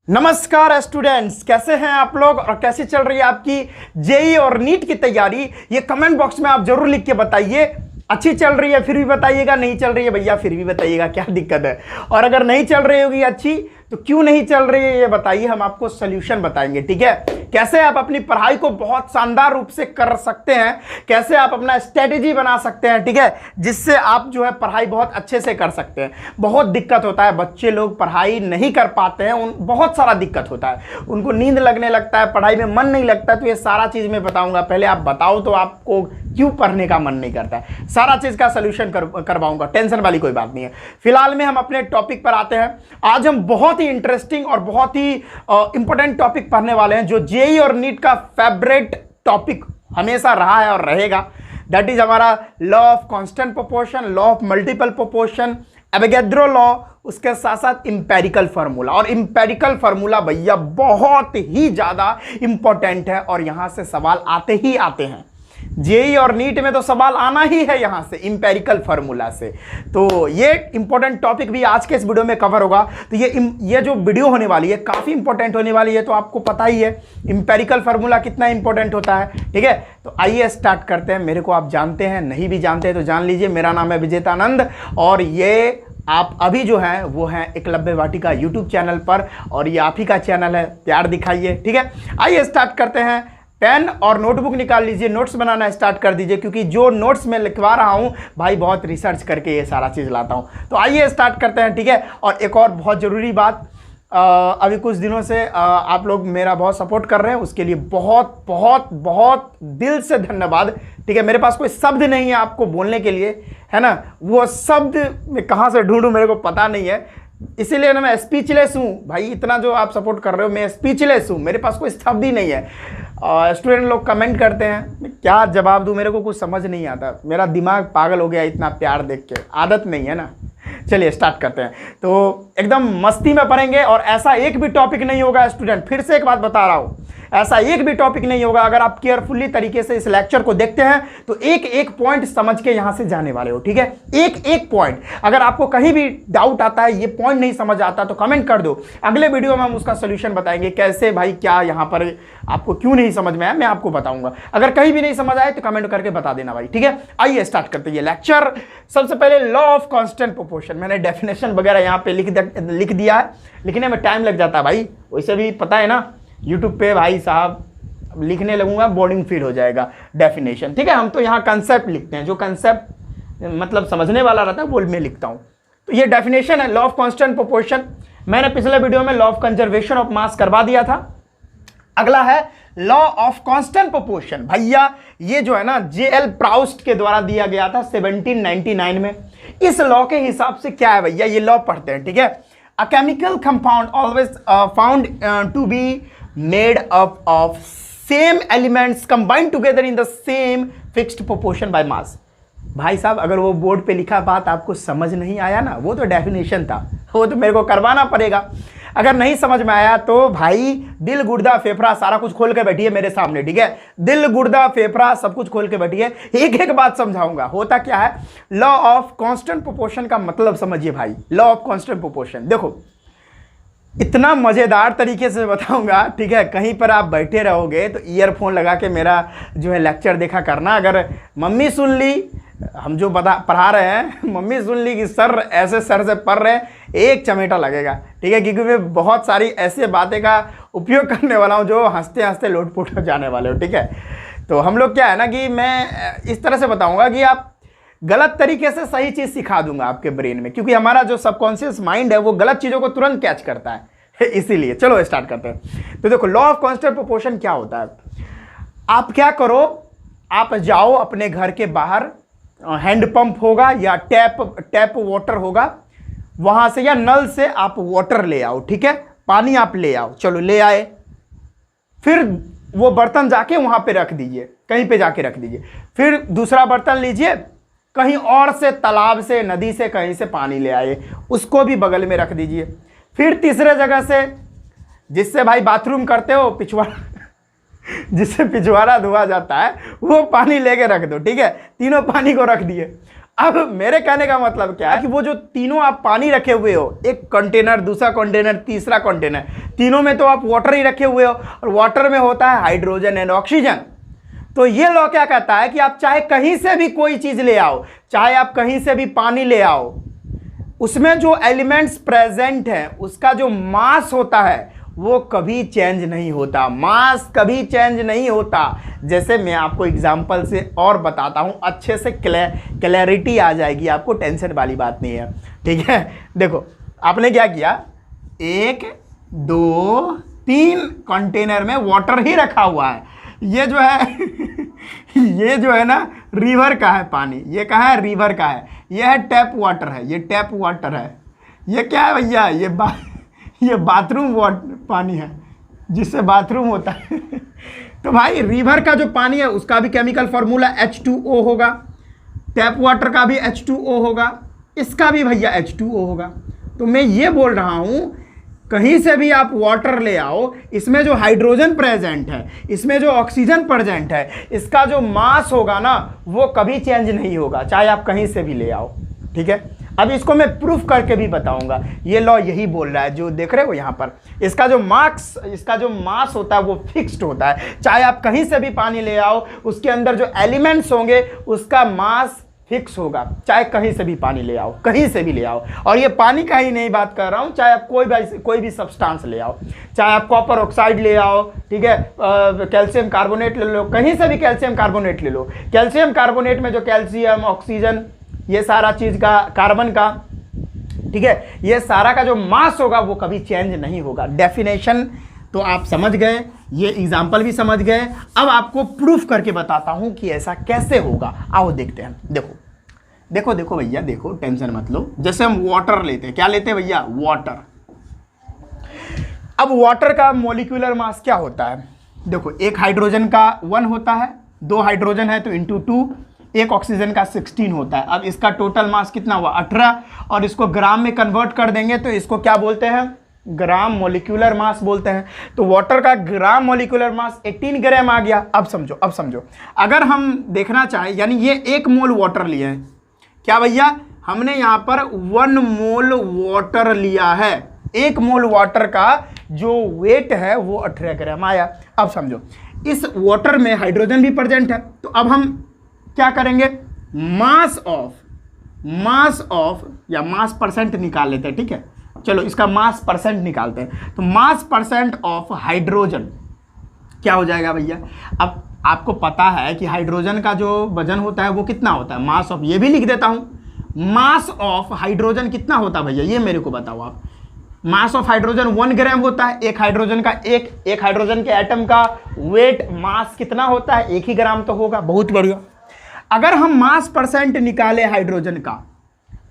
नमस्कार स्टूडेंट्स, कैसे हैं आप लोग और कैसी चल रही है आपकी जेई और नीट की तैयारी। ये कमेंट बॉक्स में आप जरूर लिख के बताइए। अच्छी चल रही है फिर भी बताइएगा, नहीं चल रही है भैया फिर भी बताइएगा, क्या दिक्कत है। और अगर नहीं चल रही होगी अच्छी तो क्यों नहीं चल रही है ये बताइए, हम आपको सोल्यूशन बताएंगे। ठीक है, कैसे आप अपनी पढ़ाई को बहुत शानदार रूप से कर सकते हैं, कैसे आप अपना स्ट्रेटेजी बना सकते हैं, ठीक है, जिससे आप जो है पढ़ाई बहुत अच्छे से कर सकते हैं। बहुत दिक्कत होता है, बच्चे लोग पढ़ाई नहीं कर पाते हैं, बहुत सारा दिक्कत होता है, उनको नींद लगने लगता है, पढ़ाई में मन नहीं लगता। तो ये सारा चीज़ मैं बताऊंगा। पहले आप बताओ तो आपको क्यों पढ़ने का मन नहीं करता है, सारा चीज़ का सोल्यूशन करवाऊंगा, टेंशन वाली कोई बात नहीं है। फिलहाल में हम अपने टॉपिक पर आते हैं। आज हम बहुत ही इंटरेस्टिंग और बहुत ही इंपॉर्टेंट टॉपिक पढ़ने वाले हैं, जो जेई और नीट का फेवरेट टॉपिक हमेशा रहा है और रहेगा। दैट इज हमारा law of constant proportion, law of multiple proportion, Avogadro law, उसके साथ साथ इंपेरिकल फार्मूला। और इंपेरिकल फार्मूला भैया बहुत ही ज्यादा इंपॉर्टेंट है और यहां से सवाल आते ही आते हैं। जेई और नीट में तो सवाल आना ही है यहां से, इंपेरिकल फार्मूला से। तो ये इंपॉर्टेंट टॉपिक भी आज के इस वीडियो में कवर होगा। तो ये जो वीडियो होने वाली है काफी इंपॉर्टेंट होने वाली है। तो आपको पता ही है इंपेरिकल फार्मूला कितना इंपॉर्टेंट होता है। ठीक है, तो आइए स्टार्ट करते हैं। मेरे को आप जानते हैं, नहीं भी जानते हैं तो जान लीजिए। मेरा नाम है विजेतानंद और ये आप अभी जो हैं वो हैं एकलव्य वाटिका यूट्यूब चैनल पर, और ये आप ही का चैनल है, प्यार दिखाइए। ठीक है, आइए स्टार्ट करते हैं। पेन और नोटबुक निकाल लीजिए, नोट्स बनाना स्टार्ट कर दीजिए, क्योंकि जो नोट्स मैं लिखवा रहा हूं भाई बहुत रिसर्च करके ये सारा चीज़ लाता हूं। तो आइए स्टार्ट करते हैं। ठीक है, और एक और बहुत ज़रूरी बात, अभी कुछ दिनों से आप लोग मेरा बहुत सपोर्ट कर रहे हैं, उसके लिए बहुत बहुत बहुत दिल से धन्यवाद। ठीक है, मेरे पास कोई शब्द नहीं है आपको बोलने के लिए, है ना, वो शब्द मैं कहाँ से ढूंढूं मेरे को पता नहीं है, इसीलिए ना मैं स्पीचलेस हूँ भाई। इतना जो आप सपोर्ट कर रहे हो, मैं स्पीचलेस हूँ, मेरे पास कोई शब्द ही नहीं है। स्टूडेंट लोग कमेंट करते हैं, क्या जवाब दूँ, मेरे को कुछ समझ नहीं आता, मेरा दिमाग पागल हो गया इतना प्यार देख के, आदत नहीं है ना। चलिए स्टार्ट करते हैं। तो एकदम मस्ती में पढ़ेंगे और ऐसा एक भी टॉपिक नहीं होगा स्टूडेंट, फिर से एक बात बता रहा हूँ, ऐसा एक भी टॉपिक नहीं होगा। अगर आप केयरफुली तरीके से इस लेक्चर को देखते हैं तो एक एक पॉइंट समझ के यहां से जाने वाले हो। ठीक है, एक एक पॉइंट। अगर आपको कहीं भी डाउट आता है, ये पॉइंट नहीं समझ आता, तो कमेंट कर दो, अगले वीडियो में हम उसका सोल्यूशन बताएंगे, कैसे भाई क्या यहां पर आपको क्यों नहीं समझ में आया मैं आपको बताऊंगा। अगर कहीं भी नहीं समझ आए तो कमेंट करके बता देना भाई। ठीक है, आइए स्टार्ट करते हैं लेक्चर। सबसे पहले लॉ ऑफ कांस्टेंट प्रोपोर्शन, मैंने डेफिनेशन वगैरह यहाँ पे लिख दिया है, लिखने में टाइम लग जाता है भाई, वैसे भी पता है ना यूट्यूब पे भाई साहब लिखने लगूंगा बोर्डिंग फील हो जाएगा डेफिनेशन। ठीक है, हम तो यहाँ कंसेप्ट लिखते हैं, जो कंसेप्ट मतलब समझने वाला रहता है वो मैं लिखता हूँ। तो ये डेफिनेशन है लॉ ऑफ कांस्टेंट प्रोपोर्शन। मैंने पिछले वीडियो में law of conservation of mass करवा दिया था। अगला है लॉ ऑफ कांस्टेंट प्रोपोर्शन। भैया ये जो है ना जेएल प्राउस्ट के द्वारा दिया गया था 1799 में। इस लॉ के हिसाब से क्या है भैया, ये लॉ पढ़ते हैं। ठीक है, a chemical compound always found to be made up of same elements combined together in the same fixed proportion by mass। भाई साहब अगर वो बोर्ड पे लिखा बात आपको समझ नहीं आया ना, वो तो डेफिनेशन था, वो तो मेरे को करवाना पड़ेगा। अगर नहीं समझ में आया तो भाई दिल गुर्दा फेफड़ा सारा कुछ खोल के बैठिए मेरे सामने। ठीक है, दिल गुर्दा फेफड़ा सब कुछ खोल के बैठिए, एक एक बात समझाऊंगा। होता क्या है, लॉ ऑफ कांस्टेंट प्रोपोर्शन का मतलब समझिए भाई। लॉ ऑफ कांस्टेंट प्रोपोर्शन देखो, इतना मज़ेदार तरीके से बताऊंगा। ठीक है, कहीं पर आप बैठे रहोगे तो ईयरफोन लगा के मेरा जो है लेक्चर देखा करना। अगर मम्मी सुन ली, हम जो पढ़ा रहे हैं, मम्मी सुन ली कि सर ऐसे सर से पढ़ रहे हैं, एक चमेटा लगेगा। ठीक है, क्योंकि मैं बहुत सारी ऐसी बातें का उपयोग करने वाला हूँ जो हंसते हंसते लोटपोट हो जाने वाले हो। ठीक है, तो हम लोग क्या है ना कि मैं इस तरह से बताऊँगा कि आप गलत तरीके से सही चीज सिखा दूंगा आपके ब्रेन में, क्योंकि हमारा जो सबकॉन्शियस माइंड है वो गलत चीजों को तुरंत कैच करता है। इसीलिए चलो स्टार्ट करते हैं। तो देखो लॉ ऑफ कांस्टेंट प्रोपोर्शन क्या होता है। आप क्या करो, आप जाओ अपने घर के बाहर, हैंडपंप होगा या टैप वाटर होगा, वहां से या नल से आप वाटर ले आओ। ठीक है, पानी आप ले आओ, चलो ले आए, फिर वो बर्तन जाके वहां पे रख दीजिए, कहीं पे जाके रख दीजिए। फिर दूसरा बर्तन लीजिए, कहीं और से तालाब से नदी से कहीं से पानी ले आए, उसको भी बगल में रख दीजिए। फिर तीसरे जगह से, जिससे भाई बाथरूम करते हो पिछवाड़ा जिससे पिछवाड़ा धोआ जाता है, वो पानी लेके रख दो। ठीक है, तीनों पानी को रख दिए। अब मेरे कहने का मतलब क्या है कि वो जो तीनों आप पानी रखे हुए हो, एक कंटेनर, दूसरा कंटेनर, तीसरा कंटेनर, तीनों में तो आप वाटर ही रखे हुए हो और वाटर में होता है हाइड्रोजन एंड ऑक्सीजन। तो ये लॉ क्या कहता है कि आप चाहे कहीं से भी कोई चीज ले आओ, चाहे आप कहीं से भी पानी ले आओ, उसमें जो एलिमेंट्स प्रेजेंट हैं उसका जो मास होता है वो कभी चेंज नहीं होता, मास कभी चेंज नहीं होता। जैसे मैं आपको एग्जांपल से और बताता हूं, अच्छे से क्लैरिटी आ जाएगी आपको, टेंशन वाली बात नहीं है, ठीक है। देखो आपने क्या किया, 1 2 3 कंटेनर में वाटर ही रखा हुआ है। ये जो है ये जो है ना रिवर का है पानी, ये कहाँ है, रिवर का है। ये है टैप वाटर है, ये टैप वाटर है। ये क्या है भैया, ये बाथरूम पानी है, जिससे बाथरूम होता है तो भाई रिवर का जो पानी है उसका भी केमिकल फार्मूला H2O होगा, टैप वाटर का भी H2O होगा, इसका भी भैया H2O होगा। तो मैं ये बोल रहा हूँ कहीं से भी आप वाटर ले आओ, इसमें जो हाइड्रोजन प्रेजेंट है, इसमें जो ऑक्सीजन प्रेजेंट है, इसका जो मास होगा ना वो कभी चेंज नहीं होगा, चाहे आप कहीं से भी ले आओ, ठीक है। अब इसको मैं प्रूफ करके भी बताऊंगा। ये लॉ यही बोल रहा है, जो देख रहे हो यहाँ पर, इसका जो मास होता है वो फिक्स्ड होता है, चाहे आप कहीं से भी पानी ले आओ, उसके अंदर जो एलिमेंट्स होंगे उसका मास फिक्स होगा, चाहे कहीं से भी पानी ले आओ, कहीं से भी ले आओ। और ये पानी का ही नहीं बात कर रहा हूँ, चाहे आप कोई भी सब्सटेंस ले आओ, चाहे आप कॉपर ऑक्साइड ले आओ, ठीक है, कैल्शियम कार्बोनेट ले लो, कहीं से भी कैल्शियम कार्बोनेट ले लो। कैल्शियम कार्बोनेट में जो कैल्शियम, ऑक्सीजन, ये सारा चीज़ का, कार्बन का, ठीक है, ये सारा का जो मास होगा वो कभी चेंज नहीं होगा। डेफिनेशन तो आप समझ गए, ये एग्जाम्पल भी समझ गए। अब आपको प्रूफ करके बताता हूं कि ऐसा कैसे होगा, आओ देखते हैं। देखो देखो देखो भैया, देखो टेंशन मत लो। जैसे हम वाटर लेते हैं, क्या लेते हैं भैया, वाटर। अब वाटर का मॉलिक्यूलर मास क्या होता है, देखो एक हाइड्रोजन का 1 होता है, 2 हाइड्रोजन है तो इंटू 2, एक ऑक्सीजन का 16 होता है। अब इसका टोटल मास कितना हुआ, 18, और इसको ग्राम में कन्वर्ट कर देंगे तो इसको क्या बोलते हैं, ग्राम मॉलिक्यूलर मास बोलते हैं। तो वाटर का ग्राम मॉलिक्यूलर मास 18 ग्राम आ गया। अब समझो, अगर हम देखना चाहें, यानी ये 1 मोल वाटर लिए हैं, क्या भैया, हमने यहाँ पर 1 मोल वाटर लिया है, 1 मोल वाटर का जो वेट है वो 18 ग्राम आया। अब समझो, इस वाटर में हाइड्रोजन भी प्रेजेंट है, तो अब हम क्या करेंगे, मास ऑफ या मास परसेंट निकाल लेते हैं, ठीक है। चलो इसका मास परसेंट निकालते हैं, तो मास परसेंट ऑफ हाइड्रोजन क्या हो जाएगा भैया। अब आपको पता है कि हाइड्रोजन का जो वजन होता है वो कितना होता है, मास ऑफ, ये भी लिख देता हूं, मास ऑफ हाइड्रोजन कितना होता है भैया, ये मेरे को बताओ आप। मास ऑफ हाइड्रोजन 1 ग्राम होता है, एक हाइड्रोजन के एटम का वेट मास कितना होता है, 1 ही ग्राम तो होगा। बहुत बढ़िया। अगर हम मास परसेंट निकाले हाइड्रोजन का,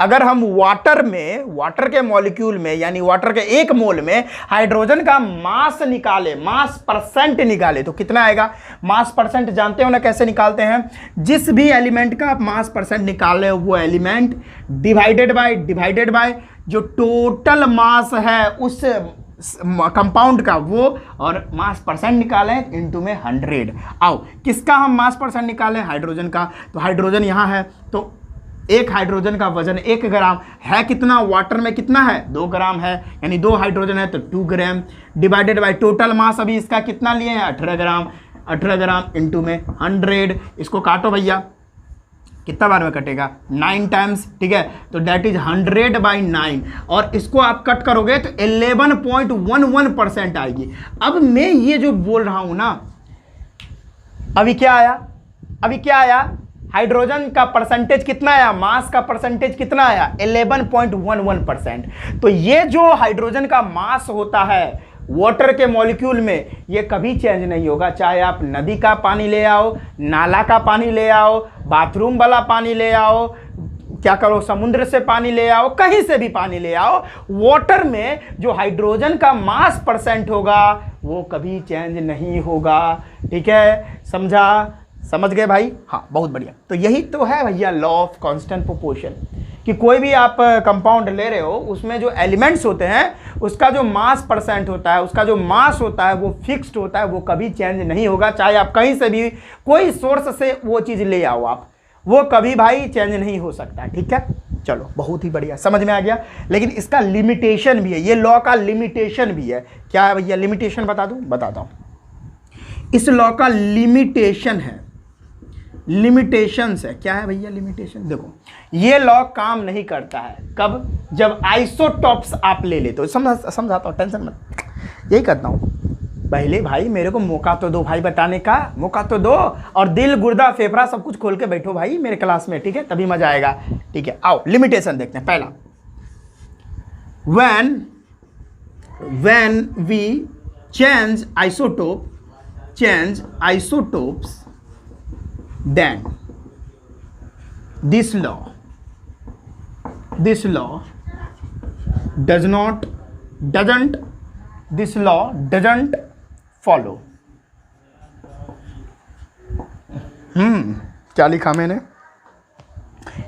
अगर हम वाटर के मॉलिक्यूल में, यानी वाटर के 1 मोल में हाइड्रोजन का मास निकाले, मास परसेंट निकाले, तो कितना आएगा। मास परसेंट जानते हो ना कैसे निकालते हैं, जिस भी एलिमेंट का आप मास परसेंट निकाले हो वो एलिमेंट डिवाइडेड बाय जो टोटल मास है उस कंपाउंड का वो, और मास परसेंट निकालें इनटू में 100। आओ किसका हम मास परसेंट निकालें, हाइड्रोजन का। तो हाइड्रोजन यहाँ है, तो एक हाइड्रोजन का वजन 1 ग्राम है, कितना, वाटर में कितना है, 2 ग्राम है, यानी 2 हाइड्रोजन है तो 2 ग्राम, डिवाइडेड बाय टोटल मास अभी इसका कितना लिए हैं, 18 ग्राम इनटू में 100। इसको काटो भैया, कितना बार में कटेगा, 9 टाइम्स, ठीक है। तो डेट इज 100/9, और इसको आप कट करोगे तो 11.11% आएगी। अब मैं ये जो बोल रहा हूं ना, अभी क्या आया, हाइड्रोजन का परसेंटेज कितना आया, मास का परसेंटेज कितना आया, 11.11%। तो ये जो हाइड्रोजन का मास होता है वाटर के मॉलिक्यूल में, ये कभी चेंज नहीं होगा, चाहे आप नदी का पानी ले आओ, नाला का पानी ले आओ, बाथरूम वाला पानी ले आओ, क्या करो, समुद्र से पानी ले आओ, कहीं से भी पानी ले आओ, वाटर में जो हाइड्रोजन का मास परसेंट होगा वो कभी चेंज नहीं होगा, ठीक है। समझ गए भाई, हाँ बहुत बढ़िया। तो यही तो है भैया लॉ ऑफ कांस्टेंट प्रोपोर्शन, कि कोई भी आप कंपाउंड ले रहे हो उसमें जो एलिमेंट्स होते हैं उसका जो मास परसेंट होता है, उसका जो मास होता है वो फिक्स्ड होता है, वो कभी चेंज नहीं होगा, चाहे आप कहीं से भी कोई सोर्स से वो चीज़ ले आओ आप। वो कभी भाई चेंज नहीं हो सकता। ठीक है, चलो बहुत ही बढ़िया, समझ में आ गया। लेकिन इसका लिमिटेशन भी है, ये लॉ का लिमिटेशन भी है। क्या है भैया लिमिटेशन, बता दूं, बताता हूं। इस लॉ का लिमिटेशन है, लिमिटेशंस है। क्या है भैया लिमिटेशन, देखो ये लॉ काम नहीं करता है कब, जब आइसोटॉप्स आप ले लेते हो। समझाता हूँ, टेंशन मत, यही करता हूँ। पहले भाई मेरे को मौका तो दो भाई, बताने का मौका तो दो, और दिल गुर्दा फेफड़ा सब कुछ खोल के बैठो भाई मेरे क्लास में, ठीक है, तभी मजा आएगा। ठीक है, आओ लिमिटेशन देखते हैं। पहला, when we change isotopes, then this law doesn't follow। क्या लिखा मैंने,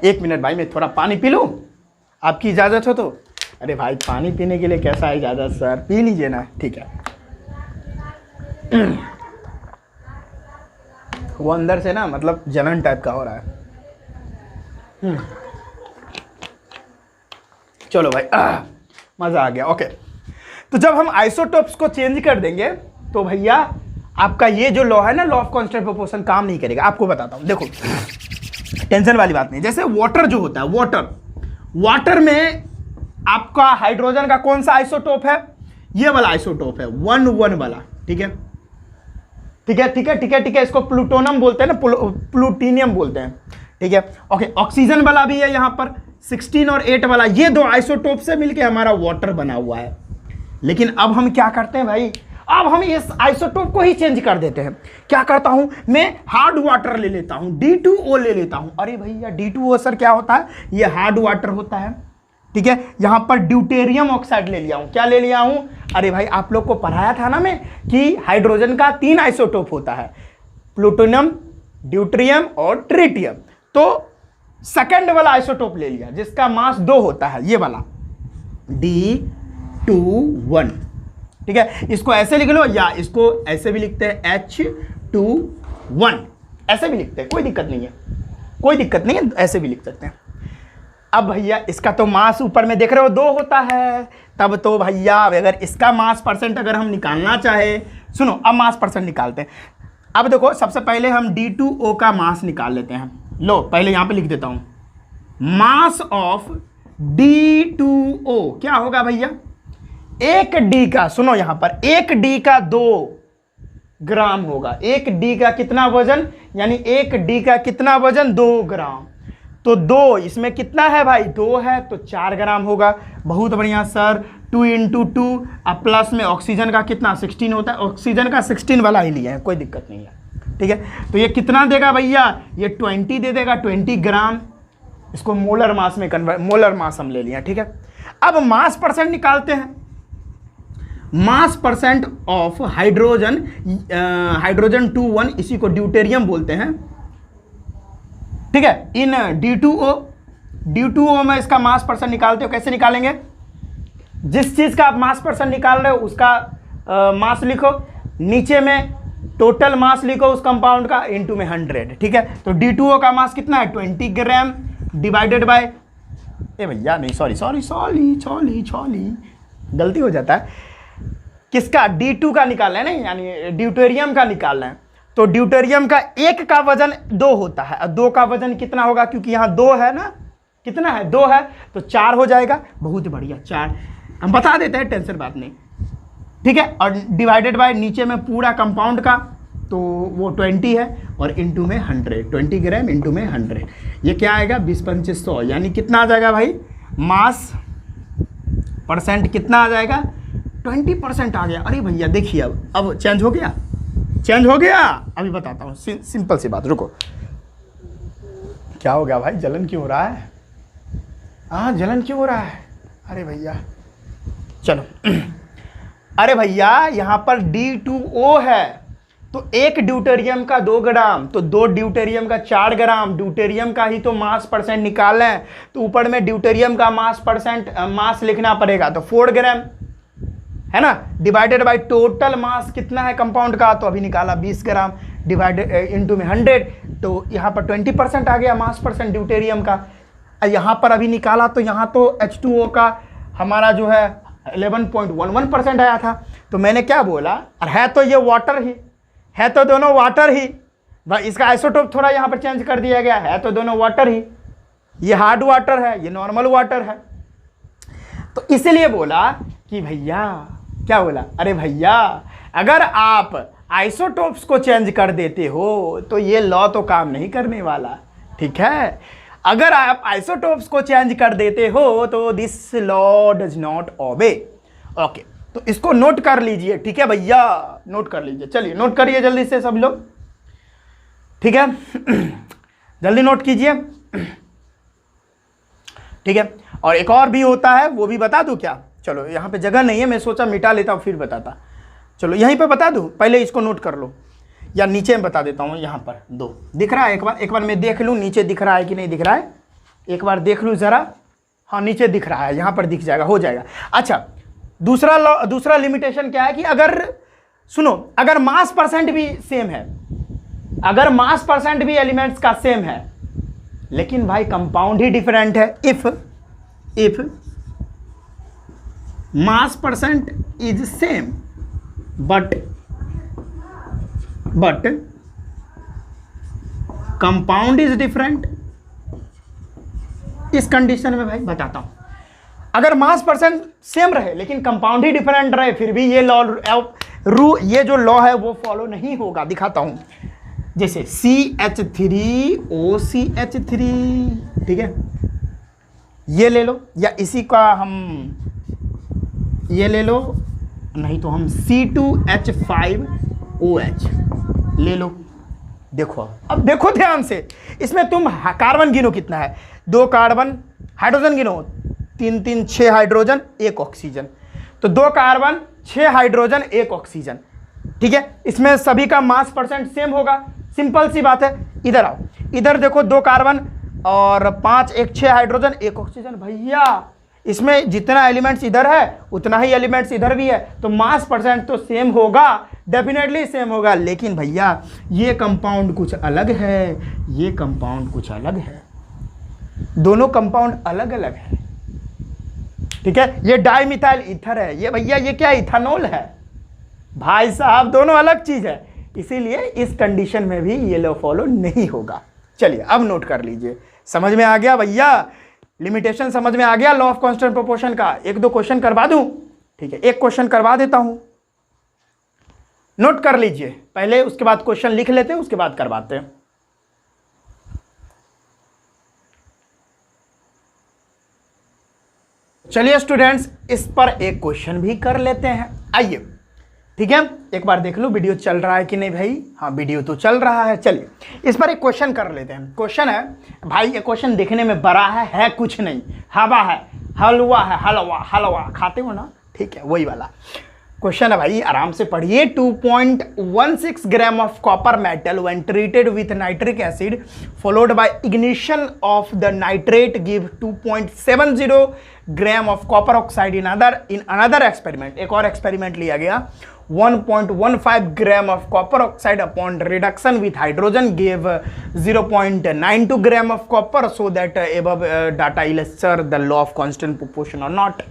एक मिनट भाई मैं थोड़ा पानी पी लूं, आपकी इजाजत हो तो। अरे भाई पानी पीने के लिए कैसा है इजाजत सर, पी लीजिए ना, ठीक है। वो अंदर से ना मतलब जलन टाइप का हो रहा है। चलो भाई मजा आ गया। ओके, तो जब हम आइसोटोप्स को चेंज कर देंगे तो भैया आपका ये जो लॉ है ना, लॉ ऑफ कांस्टेंट प्रोपोर्शन, काम नहीं करेगा। आपको बताता हूं, देखो टेंशन वाली बात नहीं। जैसे वाटर जो होता है, वाटर में आपका हाइड्रोजन का कौन सा आइसोटोप है, ये वाला आइसोटोप है 1 वाला। ठीक है, इसको प्लूटोनियम बोलते हैं ना, प्लूटीनियम बोलते हैं। ठीक है, ओके, ऑक्सीजन वाला भी है यहाँ पर 16 और 8 वाला, ये दो आइसोटोप से मिलके हमारा वाटर बना हुआ है। लेकिन अब हम क्या करते हैं भाई, अब हम इस आइसोटोप को ही चेंज कर देते हैं। क्या करता हूं मैं, हार्ड वाटर ले लेता हूं, D2O ले लेता हूं। अरे भैया D2O सर क्या होता है, ये हार्ड वाटर होता है। ठीक है, यहां पर ड्यूटेरियम ऑक्साइड ले लिया हूं। क्या ले लिया हूं, अरे भाई आप लोग को पढ़ाया था ना मैं कि हाइड्रोजन का 3 आइसोटोप होता है, प्लूटोनियम, ड्यूटेरियम और ट्रिटियम। तो सेकंड वाला आइसोटोप ले लिया जिसका मास 2 होता है, ये वाला D21। ठीक है, इसको ऐसे लिख लो या इसको ऐसे भी लिखते हैं H21, ऐसे भी लिखते हैं, कोई दिक्कत नहीं है, ऐसे भी लिख सकते हैं। अब भैया इसका तो मास ऊपर में देख रहे हो 2 होता है, तब तो भैया अगर इसका मास परसेंट अगर हम निकालना चाहे, सुनो अब मास परसेंट निकालते हैं। अब देखो सबसे पहले हम D2O का मास निकाल लेते हैं। लो पहले यहां पे लिख देता हूं, मास ऑफ D2O क्या होगा भैया, 1 D का, सुनो यहां पर 1 D का 2 ग्राम होगा। 1 D का कितना वजन, यानी 1 D का कितना वजन, 2 ग्राम। तो 2 इसमें कितना है भाई, 2 है तो 4 ग्राम होगा। बहुत बढ़िया सर, 2 × 2, अब प्लस में ऑक्सीजन का कितना 16 होता है, ऑक्सीजन का 16 वाला ही लिया है, कोई दिक्कत नहीं है। ठीक है, तो ये कितना देगा भैया, ये 20 दे देगा, 20 ग्राम। इसको मोलर मास में कन्वर्ट, मोलर मास हम ले लिया। ठीक है, अब मास परसेंट निकालते हैं। मास परसेंट ऑफ हाइड्रोजन 21, इसी को ड्यूटेरियम बोलते हैं। ठीक है, इन D2O में इसका मास परसेंट निकालते हो, कैसे निकालेंगे, जिस चीज का आप मास परसेंट निकाल रहे हो उसका मास लिखो, नीचे में टोटल मास लिखो उस कंपाउंड का, इनटू में 100। ठीक है, तो D2O का मास कितना है, 20 ग्राम, डिवाइडेड बाय, ए भैया नहीं, सॉरी गलती हो जाता है, किसका, D2 का निकालना है ना, यानी ड्यूटेरियम का निकालना है। तो ड्यूटेरियम का 1 का वजन 2 होता है, और 2 का वजन कितना होगा, क्योंकि यहाँ 2 है ना, कितना है, 2 है तो 4 हो जाएगा। बहुत बढ़िया, 4 हम बता देते हैं, टेंशन बात नहीं। ठीक है, और डिवाइडेड बाय नीचे में पूरा कंपाउंड का, तो वो 20 है, और इनटू में 100, 20 ग्राम इनटू में 100, ये क्या आएगा 20×2500, यानी कितना आ जाएगा भाई, मास परसेंट कितना आ जाएगा, 20% आ गया। अरे भैया देखिए अब चेंज हो गया, अभी बताता हूँ, सिंपल सी बात, रुको। क्या हो गया भाई, जलन क्यों हो रहा है, जलन क्यों हो रहा है, अरे भैया चलो अरे भैया यहाँ पर D2O है, तो 1 ड्यूटेरियम का 2 ग्राम, तो 2 ड्यूटेरियम का 4 ग्राम, ड्यूटेरियम का ही तो मास परसेंट निकालें, तो ऊपर में ड्यूटेरियम का मास लिखना पड़ेगा, तो 4 ग्राम है ना, डिवाइडेड बाय टोटल मास कितना है कंपाउंड का, तो अभी निकाला 20 ग्राम, डिवाइड इनटू में 100, तो यहाँ पर 20% आ गया मास परसेंट ड्यूटेरियम का। यहाँ पर अभी निकाला तो यहाँ तो H2O का हमारा जो है 11.11% आया था। तो मैंने क्या बोला, और है तो ये वाटर ही, है तो दोनों वाटर ही भाई, इसका आइसोटोप थोड़ा यहाँ पर चेंज कर दिया गया है तो दोनों वाटर ही, ये हार्ड वाटर है, ये नॉर्मल वाटर है। तो इसलिए बोला कि भैया, क्या बोला, अरे भैया अगर आप आइसोटोप्स को चेंज कर देते हो तो ये लॉ तो काम नहीं करने वाला, ठीक है। अगर आप आइसोटोप्स को चेंज कर देते हो तो this law does not obey. Okay, तो इसको नोट कर लीजिए, ठीक है भैया, नोट कर लीजिए। चलिए नोट करिए जल्दी से सब लोग, ठीक है जल्दी नोट कीजिए, ठीक है। और एक और भी होता है, वो भी बता दूं क्या? चलो यहाँ पे जगह नहीं है, मैं सोचा मिटा लेता हूँ फिर बताता। चलो यहीं पे बता दूं, पहले इसको नोट कर लो, या नीचे में बता देता हूँ। यहाँ पर 2 दिख रहा है, एक बार मैं देख लूँ नीचे दिख रहा है कि नहीं दिख रहा है, एक बार देख लूँ ज़रा। हाँ नीचे दिख रहा है, यहाँ पर दिख जाएगा, हो जाएगा। अच्छा, दूसरा लिमिटेशन क्या है कि अगर सुनो, अगर मास परसेंट भी सेम है, अगर मास परसेंट भी एलिमेंट्स का सेम है, लेकिन भाई कंपाउंड ही डिफरेंट है। If mass percent is same but compound is different, इस कंडीशन में भाई बताता हूं, अगर मास परसेंट सेम रहे लेकिन कंपाउंड ही डिफरेंट रहे, फिर भी ये लॉ, ये जो लॉ है वो फॉलो नहीं होगा। दिखाता हूं, जैसे CH3OCH3, ठीक है, ये ले लो, या इसी का हम ये ले लो, नहीं तो हम C2H5OH ले लो। देखो अब देखो ध्यान से, इसमें तुम कार्बन गिनो कितना है, 2 कार्बन, हाइड्रोजन गिनो 3 3 6 हाइड्रोजन 1 ऑक्सीजन, तो 2 कार्बन 6 हाइड्रोजन 1 ऑक्सीजन, ठीक है। इसमें सभी का मास परसेंट सेम होगा, सिंपल सी बात है। इधर आओ, इधर देखो 2 कार्बन और 5 1 6 हाइड्रोजन 1 ऑक्सीजन। भैया इसमें जितना एलिमेंट्स इधर है उतना ही एलिमेंट्स इधर भी है, तो मास परसेंट तो सेम होगा, डेफिनेटली सेम होगा, लेकिन भैया ये कंपाउंड कुछ अलग है, ये कंपाउंड कुछ अलग है, दोनों कंपाउंड अलग अलग है, ठीक है। ये डाइमिथाइल ईथर है, ये भैया ये क्या इथानॉल है, भाई साहब दोनों अलग चीज है, इसीलिए इस कंडीशन में भी ये लॉ फॉलो नहीं होगा। चलिए अब नोट कर लीजिए, समझ में आ गया भैया, लिमिटेशन समझ में आ गया लॉ ऑफ कांस्टेंट प्रोपोर्शन का। 1-2 क्वेश्चन करवा दूं, ठीक है, एक क्वेश्चन करवा देता हूं, नोट कर लीजिए पहले, उसके बाद क्वेश्चन लिख लेते हैं, उसके बाद करवाते हैं। चलिए स्टूडेंट्स, इस पर एक क्वेश्चन भी कर लेते हैं, आइए, ठीक है। एक बार देख लो वीडियो चल रहा है कि नहीं भाई, हाँ वीडियो तो चल रहा है। चलिए इस पर एक क्वेश्चन कर लेते हैं। क्वेश्चन है भाई, ये क्वेश्चन देखने में बड़ा है कुछ नहीं, हवा है, हलवा है, हलवा खाते हो ना, ठीक है, वही वाला क्वेश्चन है भाई, आराम से पढ़िए। 2.16 gram of copper metal when treated with nitric acid followed by ignition of the nitrate give 2.70 gram of copper oxide in another experiment. एक और एक्सपेरिमेंट लिया गया, 1.15 gram of copper oxide upon reduction with hydrogen give 0.92 gram of copper, so that above data illustrate the law of constant proportion और not.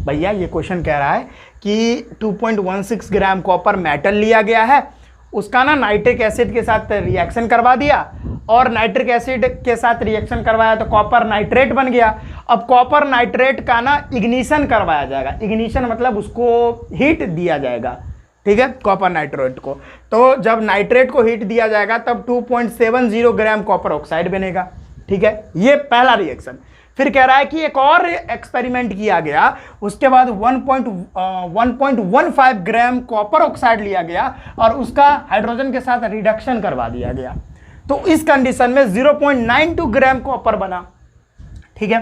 भैया ये question कह रहा है कि 2.16 ग्राम कॉपर मेटल लिया गया है, उसका ना नाइट्रिक एसिड के साथ रिएक्शन करवा दिया, और नाइट्रिक एसिड के साथ रिएक्शन करवाया तो कॉपर नाइट्रेट बन गया। अब कॉपर नाइट्रेट का ना इग्निशन करवाया जाएगा, इग्निशन मतलब उसको हीट दिया जाएगा, ठीक है, कॉपर नाइट्रेट को। तो जब नाइट्रेट को हीट दिया जाएगा तब 2.70 ग्राम कॉपर ऑक्साइड बनेगा, ठीक है, ये पहला रिएक्शन। फिर कह रहा है कि एक और एक्सपेरिमेंट किया गया, उसके बाद 1.15 ग्राम कॉपर ऑक्साइड लिया गया और उसका हाइड्रोजन के साथ रिडक्शन करवा दिया गया, तो इस कंडीशन में 0.92 ग्राम कॉपर बना, ठीक है।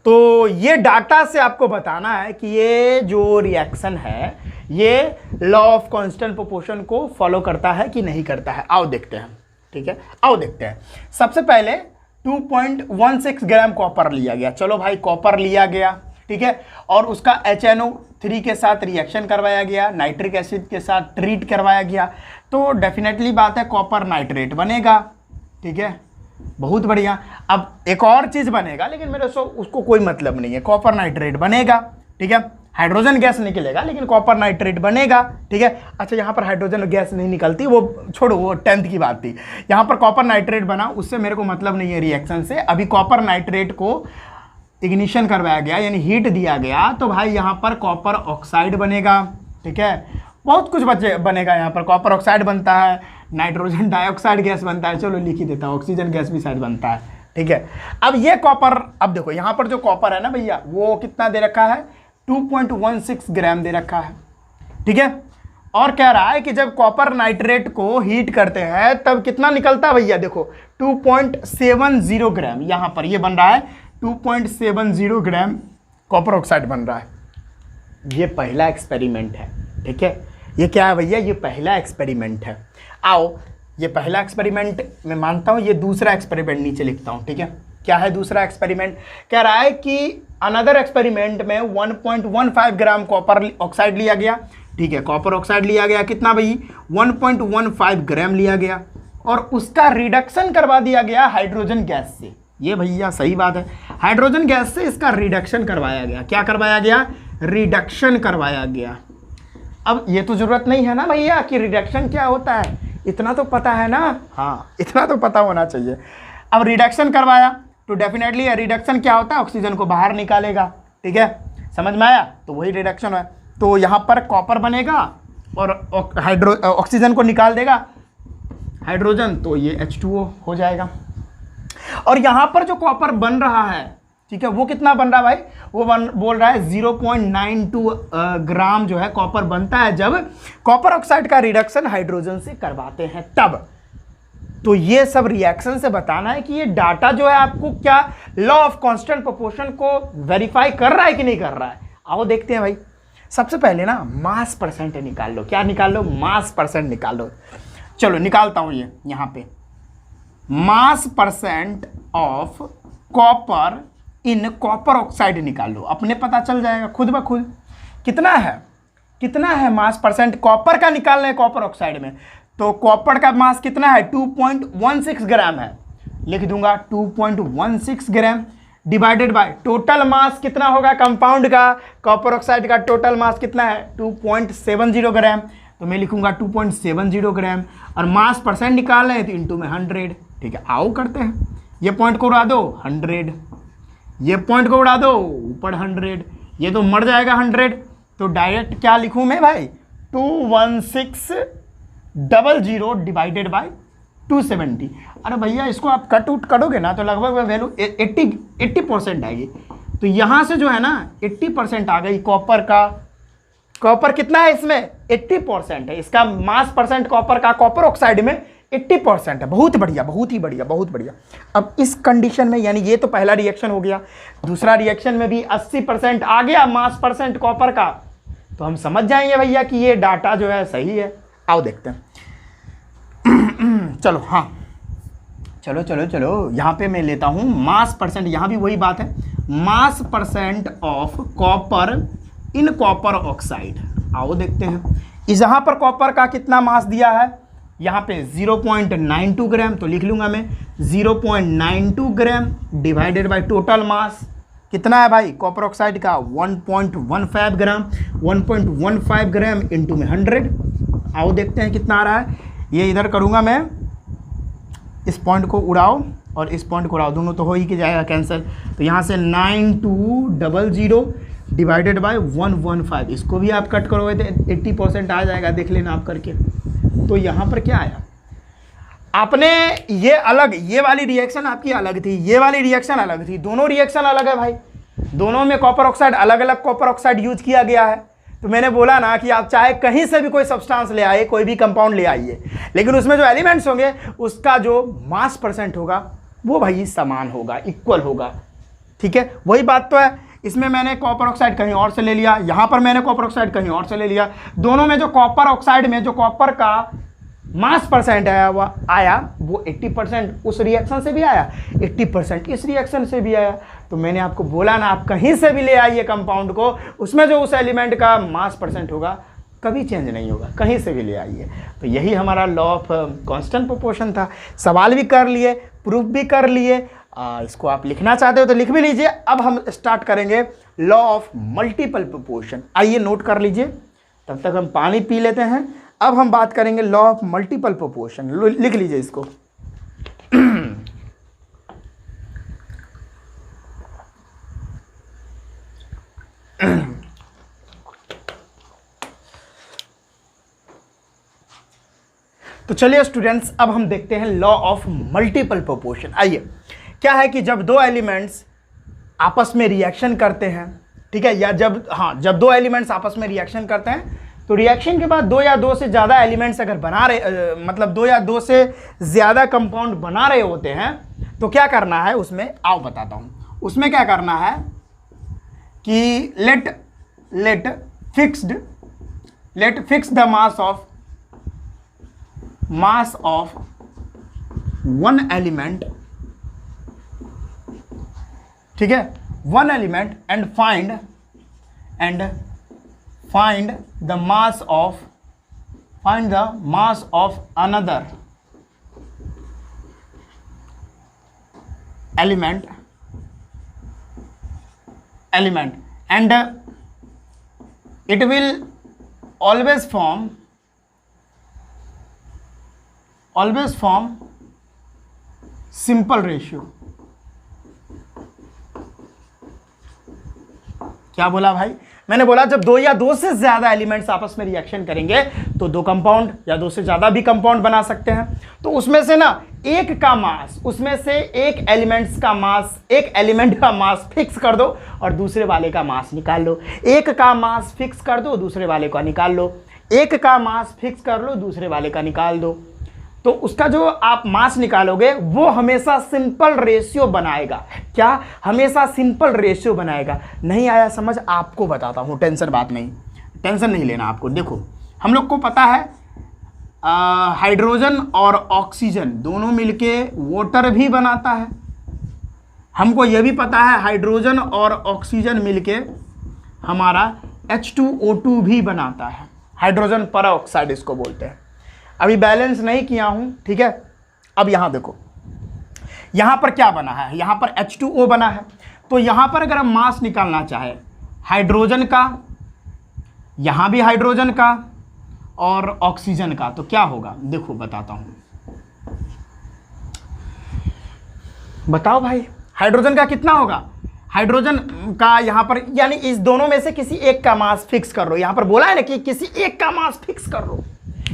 तो ये डाटा से आपको बताना है कि ये जो रिएक्शन है ये लॉ ऑफ कांस्टेंट प्रोपोर्शन को फॉलो करता है कि नहीं करता है। आओ देखते हैं, ठीक है, आओ देखते हैं। सबसे पहले 2.16 ग्राम कॉपर लिया गया, चलो भाई कॉपर लिया गया, ठीक है, और उसका HNO3 के साथ रिएक्शन करवाया गया, नाइट्रिक एसिड के साथ ट्रीट करवाया गया, तो डेफिनेटली बात है कॉपर नाइट्रेट बनेगा। ठीक है, बहुत बढ़िया। अब एक और चीज़ बनेगा, लेकिन मेरे से उसको कोई मतलब नहीं है, कॉपर नाइट्रेट बनेगा। ठीक है, हाइड्रोजन गैस निकलेगा लेकिन कॉपर नाइट्रेट बनेगा। ठीक है, अच्छा यहाँ पर हाइड्रोजन गैस नहीं निकलती, वो छोड़ो, वो 10th की बात थी। यहाँ पर कॉपर नाइट्रेट बना, उससे मेरे को मतलब नहीं है रिएक्शन से। अभी कॉपर नाइट्रेट को इग्निशन करवाया गया, यानी हीट दिया गया, तो भाई यहाँ पर कॉपर ऑक्साइड बनेगा। ठीक है, बहुत कुछ बनेगा। यहाँ पर कॉपर ऑक्साइड बनता है, नाइट्रोजन डाइऑक्साइड गैस बनता है, चलो लिख ही देता हूँ, ऑक्सीजन गैस भी शायद बनता है। ठीक है, अब ये कॉपर, अब देखो यहाँ पर जो कॉपर है ना भैया, वो कितना दे रखा है, 2.16 ग्राम दे रखा है। ठीक है, और कह रहा है कि जब कॉपर नाइट्रेट को हीट करते हैं तब कितना निकलता है भैया, देखो 2.70 ग्राम, यहाँ पर ये बन रहा है 2.70 ग्राम कॉपर ऑक्साइड बन रहा है। ये पहला एक्सपेरिमेंट है। ठीक है, ये क्या है भैया, ये पहला एक्सपेरिमेंट है। आओ, ये पहला एक्सपेरिमेंट मैं मानता हूँ, ये दूसरा एक्सपेरिमेंट नीचे लिखता हूँ। ठीक है, क्या है दूसरा एक्सपेरिमेंट, कह रहा है कि अनदर एक्सपेरिमेंट में 1.15 ग्राम कॉपर ऑक्साइड लिया गया। ठीक है, कॉपर ऑक्साइड लिया गया कितना भाई, 1.15 ग्राम लिया गया, और उसका रिडक्शन करवा दिया गया हाइड्रोजन गैस से। ये भैया सही बात है, हाइड्रोजन गैस से इसका रिडक्शन करवाया गया। क्या करवाया गया, रिडक्शन करवाया गया। अब ये तो जरूरत नहीं है ना भैया कि रिडक्शन क्या होता है, इतना तो पता है ना, हाँ इतना तो पता होना चाहिए। अब रिडक्शन करवाया तो डेफिनेटली रिडक्शन क्या होता है, ऑक्सीजन को बाहर निकालेगा। ठीक है, समझ में आया, तो वही रिडक्शन है। तो यहाँ पर कॉपर बनेगा और ऑक्सीजन को निकाल देगा हाइड्रोजन, तो ये H2O हो जाएगा। और यहाँ पर जो कॉपर बन रहा है, ठीक है, वो कितना बन रहा है भाई, वो बोल रहा है 0.92 ग्राम जो है कॉपर बनता है जब कॉपर ऑक्साइड का रिडक्शन हाइड्रोजन से करवाते हैं तब। तो ये सब रिएक्शन से बताना है कि ये डाटा जो है आपको क्या लॉ ऑफ कांस्टेंट प्रोपोर्शन को वेरीफाई कर रहा है कि नहीं कर रहा है। आओ देखते हैं भाई। सबसे पहले ना मास परसेंट निकाल लो। क्या निकाल लो, मास परसेंट निकाल लो। चलो निकालता हूं, ये यहां पे मास percent of copper in copper oxide निकाल लो, अपने पता चल जाएगा खुद ब खुद। कितना है मास परसेंट कॉपर का निकालना है कॉपर ऑक्साइड में, तो कॉपर का मास कितना है, 2.16 ग्राम है। लिख दूंगा 2.16 gram divided by total mass कितना होगा कंपाउंड का, कॉपर ऑक्साइड का टोटल मास कितना है 2.70 ग्राम, तो मैं लिखूंगा 2.70 ग्राम। और मास परसेंट निकालना है तो इंटू में 100। ठीक है, आओ करते हैं। ये पॉइंट को उड़ा दो 100, ये पॉइंट को उड़ा दो ऊपर 100, ये तो मर जाएगा 100। तो डायरेक्ट क्या लिखूं मैं भाई, 21600 डिवाइडेड बाय 270। अरे भैया इसको आप कट उट करोगे ना तो लगभग वैल्यू 80% आएगी। तो यहाँ से जो है ना 80% आ गई कॉपर का। कॉपर कितना है इसमें, 80% है इसका मास परसेंट कॉपर का, कॉपर ऑक्साइड में 80% है। बहुत बढ़िया, बहुत ही बढ़िया, बहुत बढ़िया। अब इस कंडीशन में, यानी ये तो पहला रिएक्शन हो गया, दूसरा रिएक्शन में भी 80% आ गया मास परसेंट कॉपर का, तो हम समझ जाएंगे भैया कि ये डाटा जो है सही है। आओ देखते हैं। चलो हाँ, चलो यहाँ पे मैं लेता हूँ मास परसेंट, यहाँ भी वही बात है, मास percent of copper in copper oxide. आओ देखते हैं, इस यहाँ पर कॉपर का कितना मास दिया है, यहाँ पे 0.92 ग्राम, तो लिख लूंगा मैं 0.92 gram divided by total mass कितना है भाई कॉपर ऑक्साइड का 1.15 ग्राम, 1.15 ग्राम इंटू में 100। आओ देखते हैं कितना आ रहा है। ये इधर करूँगा मैं, इस पॉइंट को उड़ाओ और इस पॉइंट को उड़ाओ, दोनों तो हो ही के जाएगा कैंसिल। तो यहाँ से 9200 डिवाइडेड बाय 115, इसको भी आप कट करोगे तो 80% आ जाएगा, देख लेना आप करके। तो यहाँ पर क्या आया, आपने ये अलग, ये वाली रिएक्शन आपकी अलग थी, ये वाली रिएक्शन अलग थी, दोनों रिएक्शन अलग है भाई, दोनों में कॉपर ऑक्साइड अलग अलग कॉपर ऑक्साइड यूज किया गया है। तो मैंने बोला ना कि आप चाहे कहीं से भी कोई सब्सटेंस ले आइए, कोई भी कंपाउंड ले आइए, लेकिन उसमें जो एलिमेंट्स होंगे उसका जो मास परसेंट होगा वो भाई समान होगा, इक्वल होगा। ठीक है, वही बात तो है। इसमें मैंने कॉपर ऑक्साइड कहीं और से ले लिया, यहाँ पर मैंने कॉपर ऑक्साइड कहीं और से ले लिया। दोनों में जो कॉपर ऑक्साइड में जो कॉपर का मास परसेंट आया वो 80% उस रिएक्शन से भी आया, 80% इस रिएक्शन से भी आया। तो मैंने आपको बोला ना, आप कहीं से भी ले आइए कंपाउंड को, उसमें जो उस एलिमेंट का मास परसेंट होगा कभी चेंज नहीं होगा, कहीं से भी ले आइए। तो यही हमारा लॉ ऑफ कांस्टेंट प्रोपोर्शन था। सवाल भी कर लिए, प्रूफ भी कर लिए, इसको आप लिखना चाहते हो तो लिख भी लीजिए। अब हम स्टार्ट करेंगे लॉ ऑफ मल्टीपल प्रोपोर्शन। आइए नोट कर लीजिए, तब तक हम पानी पी लेते हैं। अब हम बात करेंगे लॉ ऑफ मल्टीपल प्रोपोर्शन, लिख लीजिए इसको। तो चलिए स्टूडेंट्स, अब हम देखते हैं लॉ ऑफ मल्टीपल प्रोपोर्शन। आइए, क्या है कि जब दो एलिमेंट्स आपस में रिएक्शन करते हैं, ठीक है, या जब दो एलिमेंट्स आपस में रिएक्शन करते हैं, तो रिएक्शन के बाद दो या दो से ज़्यादा एलिमेंट्स अगर बना रहे, मतलब दो या दो से ज़्यादा कंपाउंड बना रहे होते हैं, तो क्या करना है उसमें, आओ बताता हूँ। उसमें क्या करना है कि let fix the mass of one element, ठीक है, one element and find the mass of another element and it will always form simple ratio। क्या बोला भाई? मैंने बोला जब दो या दो से ज्यादा एलिमेंट्स आपस में रिएक्शन करेंगे तो दो कंपाउंड या दो से ज्यादा भी कंपाउंड बना सकते हैं। तो उसमें से ना एक का मास, उसमें से एक एलिमेंट का मास फिक्स कर दो और दूसरे वाले का मास निकाल लो। एक का मास फिक्स कर दो, दूसरे वाले का निकाल लो। एक का मास फिक्स कर लो, दूसरे वाले का निकाल दो। तो उसका जो आप मास निकालोगे वो हमेशा सिंपल रेशियो बनाएगा। क्या? हमेशा सिंपल रेशियो बनाएगा। नहीं आया समझ? आपको बताता हूँ, टेंशन नहीं लेना आपको। देखो, हम लोग को पता है हाइड्रोजन और ऑक्सीजन दोनों मिलके वाटर भी बनाता है। हमको यह भी पता है हाइड्रोजन और ऑक्सीजन मिलके हमारा H2O2 भी बनाता है। हाइड्रोजन परऑक्साइड इसको बोलते हैं। अभी बैलेंस नहीं किया हूं, ठीक है। अब यहां देखो, यहां पर क्या बना है, यहां पर H2O बना है। तो यहां पर अगर हम मास निकालना चाहे हाइड्रोजन का, यहां भी हाइड्रोजन का और ऑक्सीजन का, तो क्या होगा देखो बताता हूं। बताओ भाई, हाइड्रोजन का कितना होगा? हाइड्रोजन का यहां पर, यानी इस दोनों में से किसी एक का मास फिक्स कर लो। यहां पर बोला है ना कि किसी एक का मास फिक्स कर लो,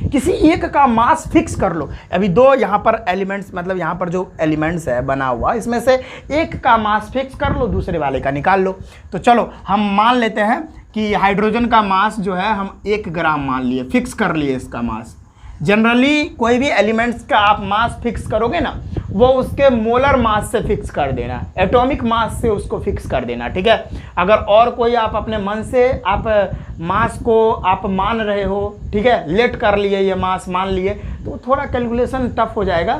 किसी एक का मास फिक्स कर लो। अभी दो यहाँ पर एलिमेंट्स, मतलब यहाँ पर जो एलिमेंट्स है बना हुआ, इसमें से एक का मास फिक्स कर लो, दूसरे वाले का निकाल लो। तो चलो हम मान लेते हैं कि हाइड्रोजन का मास जो है हम 1 ग्राम मान लिए, फिक्स कर लिए इसका मास। जनरली कोई भी एलिमेंट्स का आप मास फिक्स करोगे ना, वो उसके मोलर मास से फिक्स कर देना, एटॉमिक मास से उसको फिक्स कर देना, ठीक है। अगर और कोई आप अपने मन से आप मास को आप मान रहे हो, ठीक है, लेट कर लिए, ये मास मान लिए, तो थोड़ा कैलकुलेशन टफ हो जाएगा।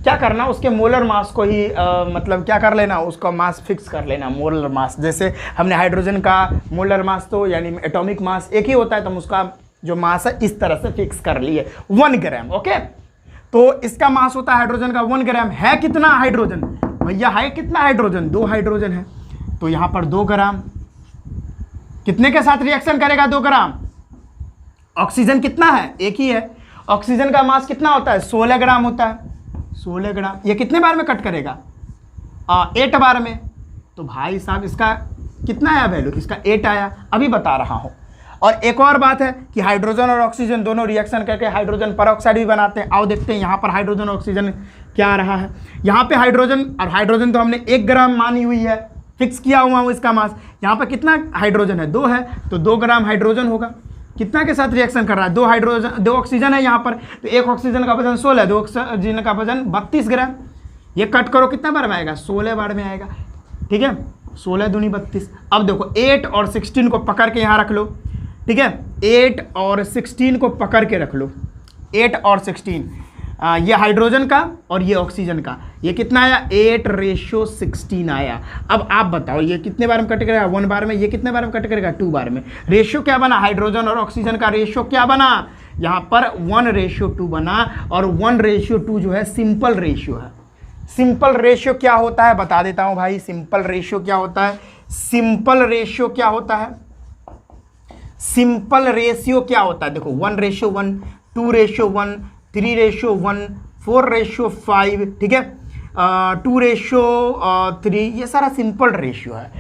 क्या करना, उसके मोलर मास को ही मतलब क्या कर लेना, उसका मास फिक्स कर लेना, मोलर मास। जैसे हमने हाइड्रोजन का मोलर मास तो यानी एटॉमिक मास एक ही होता है, तो हम उसका जो मास है इस तरह से फिक्स कर लिए 1 ग्राम। ओके, तो इसका मास होता है हाइड्रोजन का 1 ग्राम। है कितना हाइड्रोजन भैया? है कितना हाइड्रोजन? 2 हाइड्रोजन है। तो यहां पर 2 ग्राम कितने के साथ रिएक्शन करेगा? 2 ग्राम। ऑक्सीजन कितना है? एक ही है। ऑक्सीजन का मास कितना होता है? 16 ग्राम होता है। 16 ग्राम। ये कितने बार में कट करेगा? 8 बार में। तो भाई साहब इसका कितना आया वैल्यू? इसका 8 आया। अभी बता रहा हूं। और एक और बात है कि हाइड्रोजन और ऑक्सीजन दोनों रिएक्शन करके हाइड्रोजन परऑक्साइड भी बनाते हैं। आओ देखते हैं यहाँ पर हाइड्रोजन और ऑक्सीजन क्या आ रहा है। यहाँ पे हाइड्रोजन, और हाइड्रोजन तो हमने 1 ग्राम मानी हुई है, फिक्स किया हुआ हूँ इसका मास। यहाँ पर कितना हाइड्रोजन है? 2 है, तो 2 ग्राम हाइड्रोजन होगा। कितना के साथ रिएक्शन कर रहा है? 2 हाइड्रोजन, 2 ऑक्सीजन है यहाँ पर, तो 1 ऑक्सीजन का वजन 16, 2 ऑक्सीजन का वजन 32 ग्राम। ये कट करो, कितना बार में आएगा? 16 बार में आएगा, ठीक है। 16 दूनी 32। अब देखो 8 और 16 को पकड़ के यहाँ रख लो, ठीक है। 8 और 16 को पकड़ के रख लो, 8 और 16, ये हाइड्रोजन का और ये ऑक्सीजन का, ये कितना आया 8:16 आया। अब आप बताओ ये कितने बार में कट करेगा 1 बार में, ये कितने बार में कट करेगा 2 बार में। रेशियो क्या बना, हाइड्रोजन और ऑक्सीजन का रेशियो क्या बना, यहाँ पर 1:2 बना, और 1:2 जो है सिंपल रेशियो है। सिंपल रेशियो क्या होता है बता देता हूं भाई, सिंपल रेशियो क्या होता है, सिंपल रेशियो क्या होता है, सिंपल रेशियो क्या होता है, देखो 1:1, 2:1, 3:1, 4:5, ठीक है, 2:3, ये सारा सिंपल रेशियो है।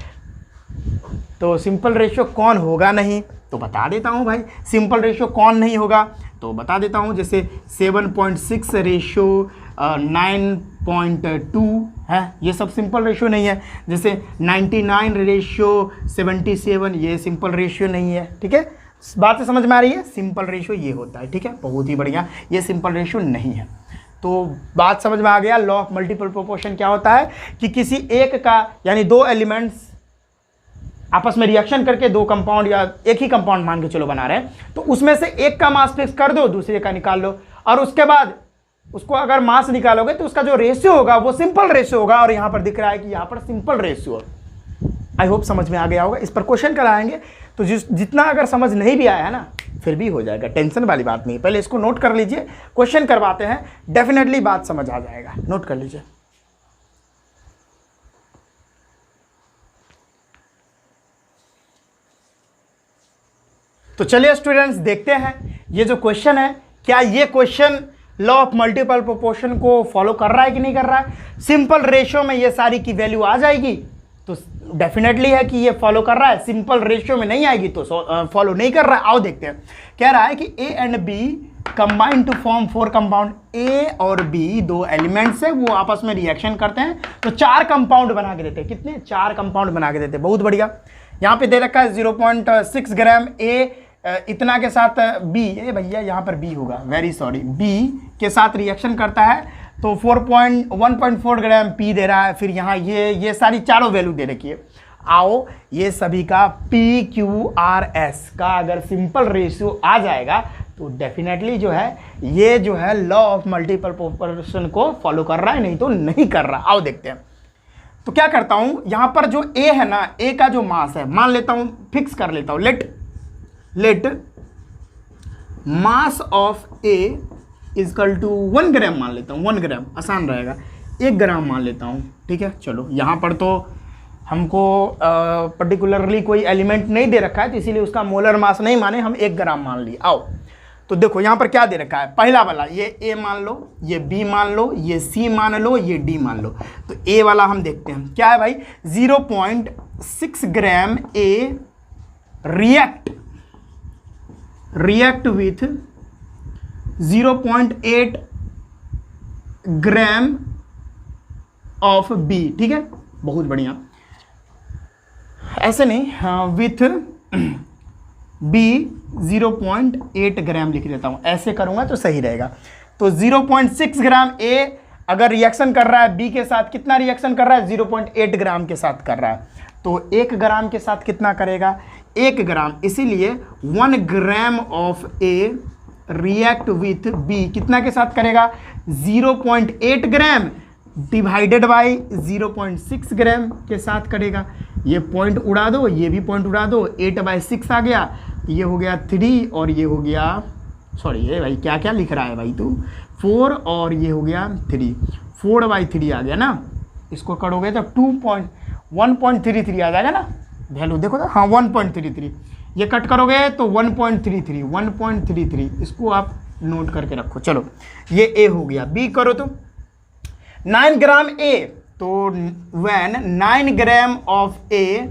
तो सिंपल रेशियो कौन होगा नहीं, तो बता देता हूं भाई, सिंपल रेशियो कौन नहीं होगा तो बता देता हूं, जैसे 7.6 9.2 है, ये सब सिंपल रेशियो नहीं है। जैसे 99:77, ये सिंपल रेशियो नहीं है, ठीक है, बात से समझ में आ रही है, सिंपल रेशियो ये होता है, ठीक है, बहुत ही बढ़िया, ये सिंपल रेशियो नहीं है। तो बात समझ में आ गया। लॉ ऑफ मल्टीपल प्रोपोर्शन क्या होता है कि किसी एक का यानी दो एलिमेंट्स आपस में रिएक्शन करके दो कंपाउंड या एक ही कंपाउंड मान के चलो बना रहे हैं, तो उसमें से एक का मास फिक्स कर दो, दूसरे का निकाल लो, और उसके बाद उसको अगर मास निकालोगे तो उसका जो रेशियो होगा वो सिंपल रेशियो होगा, और यहां पर दिख रहा है कि यहां पर सिंपल रेशियो। आई होप समझ में आ गया होगा। इस पर क्वेश्चन कराएंगे तो जितना अगर समझ नहीं भी आया है ना फिर भी हो जाएगा, टेंशन वाली बात नहीं। पहले इसको नोट कर लीजिए, क्वेश्चन करवाते हैं, डेफिनेटली बात समझ आ जाएगा, नोट कर लीजिए। तो चलिए स्टूडेंट्स देखते हैं ये जो क्वेश्चन है, क्या ये question law of multiple proportion को फॉलो कर रहा है कि नहीं कर रहा है। सिंपल रेशियो में ये सारी की वैल्यू आ जाएगी तो डेफिनेटली है कि ये फॉलो कर रहा है, सिंपल रेशियो में नहीं आएगी तो फॉलो नहीं कर रहा है। आओ देखते हैं, कह रहा है कि A and B combine to form 4 compound. A और बी दो एलिमेंट्स है, वो आपस में रिएक्शन करते हैं तो 4 कंपाउंड बना के देते हैं। कितने, 4 कंपाउंड बना के देते हैं, बहुत बढ़िया। यहाँ पे दे रखा है 0.6 ग्राम ए इतना के साथ बी, ए भैया यहाँ पर बी होगा, वेरी सॉरी, बी के साथ रिएक्शन करता है तो 1.4 ग्राम पी दे रहा है। फिर यहाँ ये सारी चारों वैल्यू दे रखी है। आओ ये सभी का पी क्यू आर एस का अगर सिंपल रेशियो आ जाएगा तो डेफिनेटली जो है ये जो है लॉ ऑफ मल्टीपल प्रोपोर्शन को फॉलो कर रहा है, नहीं तो नहीं कर रहा। आओ देखते हैं। तो क्या करता हूँ, यहाँ पर जो ए है ना, ए का जो मास है मान लेता हूँ, फिक्स कर लेता हूँ, let mass of A equal to 1 gram मान लेता हूँ, 1 ग्राम आसान रहेगा, 1 ग्राम मान लेता हूँ, ठीक है। चलो यहाँ पर तो हमको पर्टिकुलरली कोई एलिमेंट नहीं दे रखा है तो इसीलिए उसका मोलर मास नहीं माने, हम 1 ग्राम मान लिए। आओ तो देखो यहाँ पर क्या दे रखा है, पहला वाला ये ए मान लो, ये बी मान लो, ये सी मान लो, ये डी मान लो। तो ए वाला हम देखते हैं क्या है भाई, 0.6 gram A react with 0.8 gram of B, ठीक है, बहुत बढ़िया। ऐसे नहीं, हाँ, विथ बी 0.8 ग्राम लिख देता हूं, ऐसे करूंगा तो सही रहेगा। तो 0.6 ग्राम ए अगर रिएक्शन कर रहा है बी के साथ, कितना रिएक्शन कर रहा है, 0.8 ग्राम के साथ कर रहा है, तो 1 ग्राम के साथ कितना करेगा, 1 ग्राम, इसीलिए 1 gram of A react with B कितना के साथ करेगा, 0.8 ग्राम डिवाइडेड बाई 0.6 ग्राम के साथ करेगा। ये पॉइंट उड़ा दो, ये भी पॉइंट उड़ा दो, 8/6 आ गया, ये हो गया 3 और ये हो गया, सॉरी ये भाई क्या क्या लिख रहा है भाई तू, 4 और ये हो गया 3, 4/3 आ गया ना। इसको करोगे तो 1.33 आ जाएगा ना, वैल्यू देखो तो, हाँ 1.33, ये कट करोगे तो 1.33, इसको आप नोट करके रखो। चलो ये ए हो गया, बी करो तो 9 ग्राम ए, तो when 9 gram of A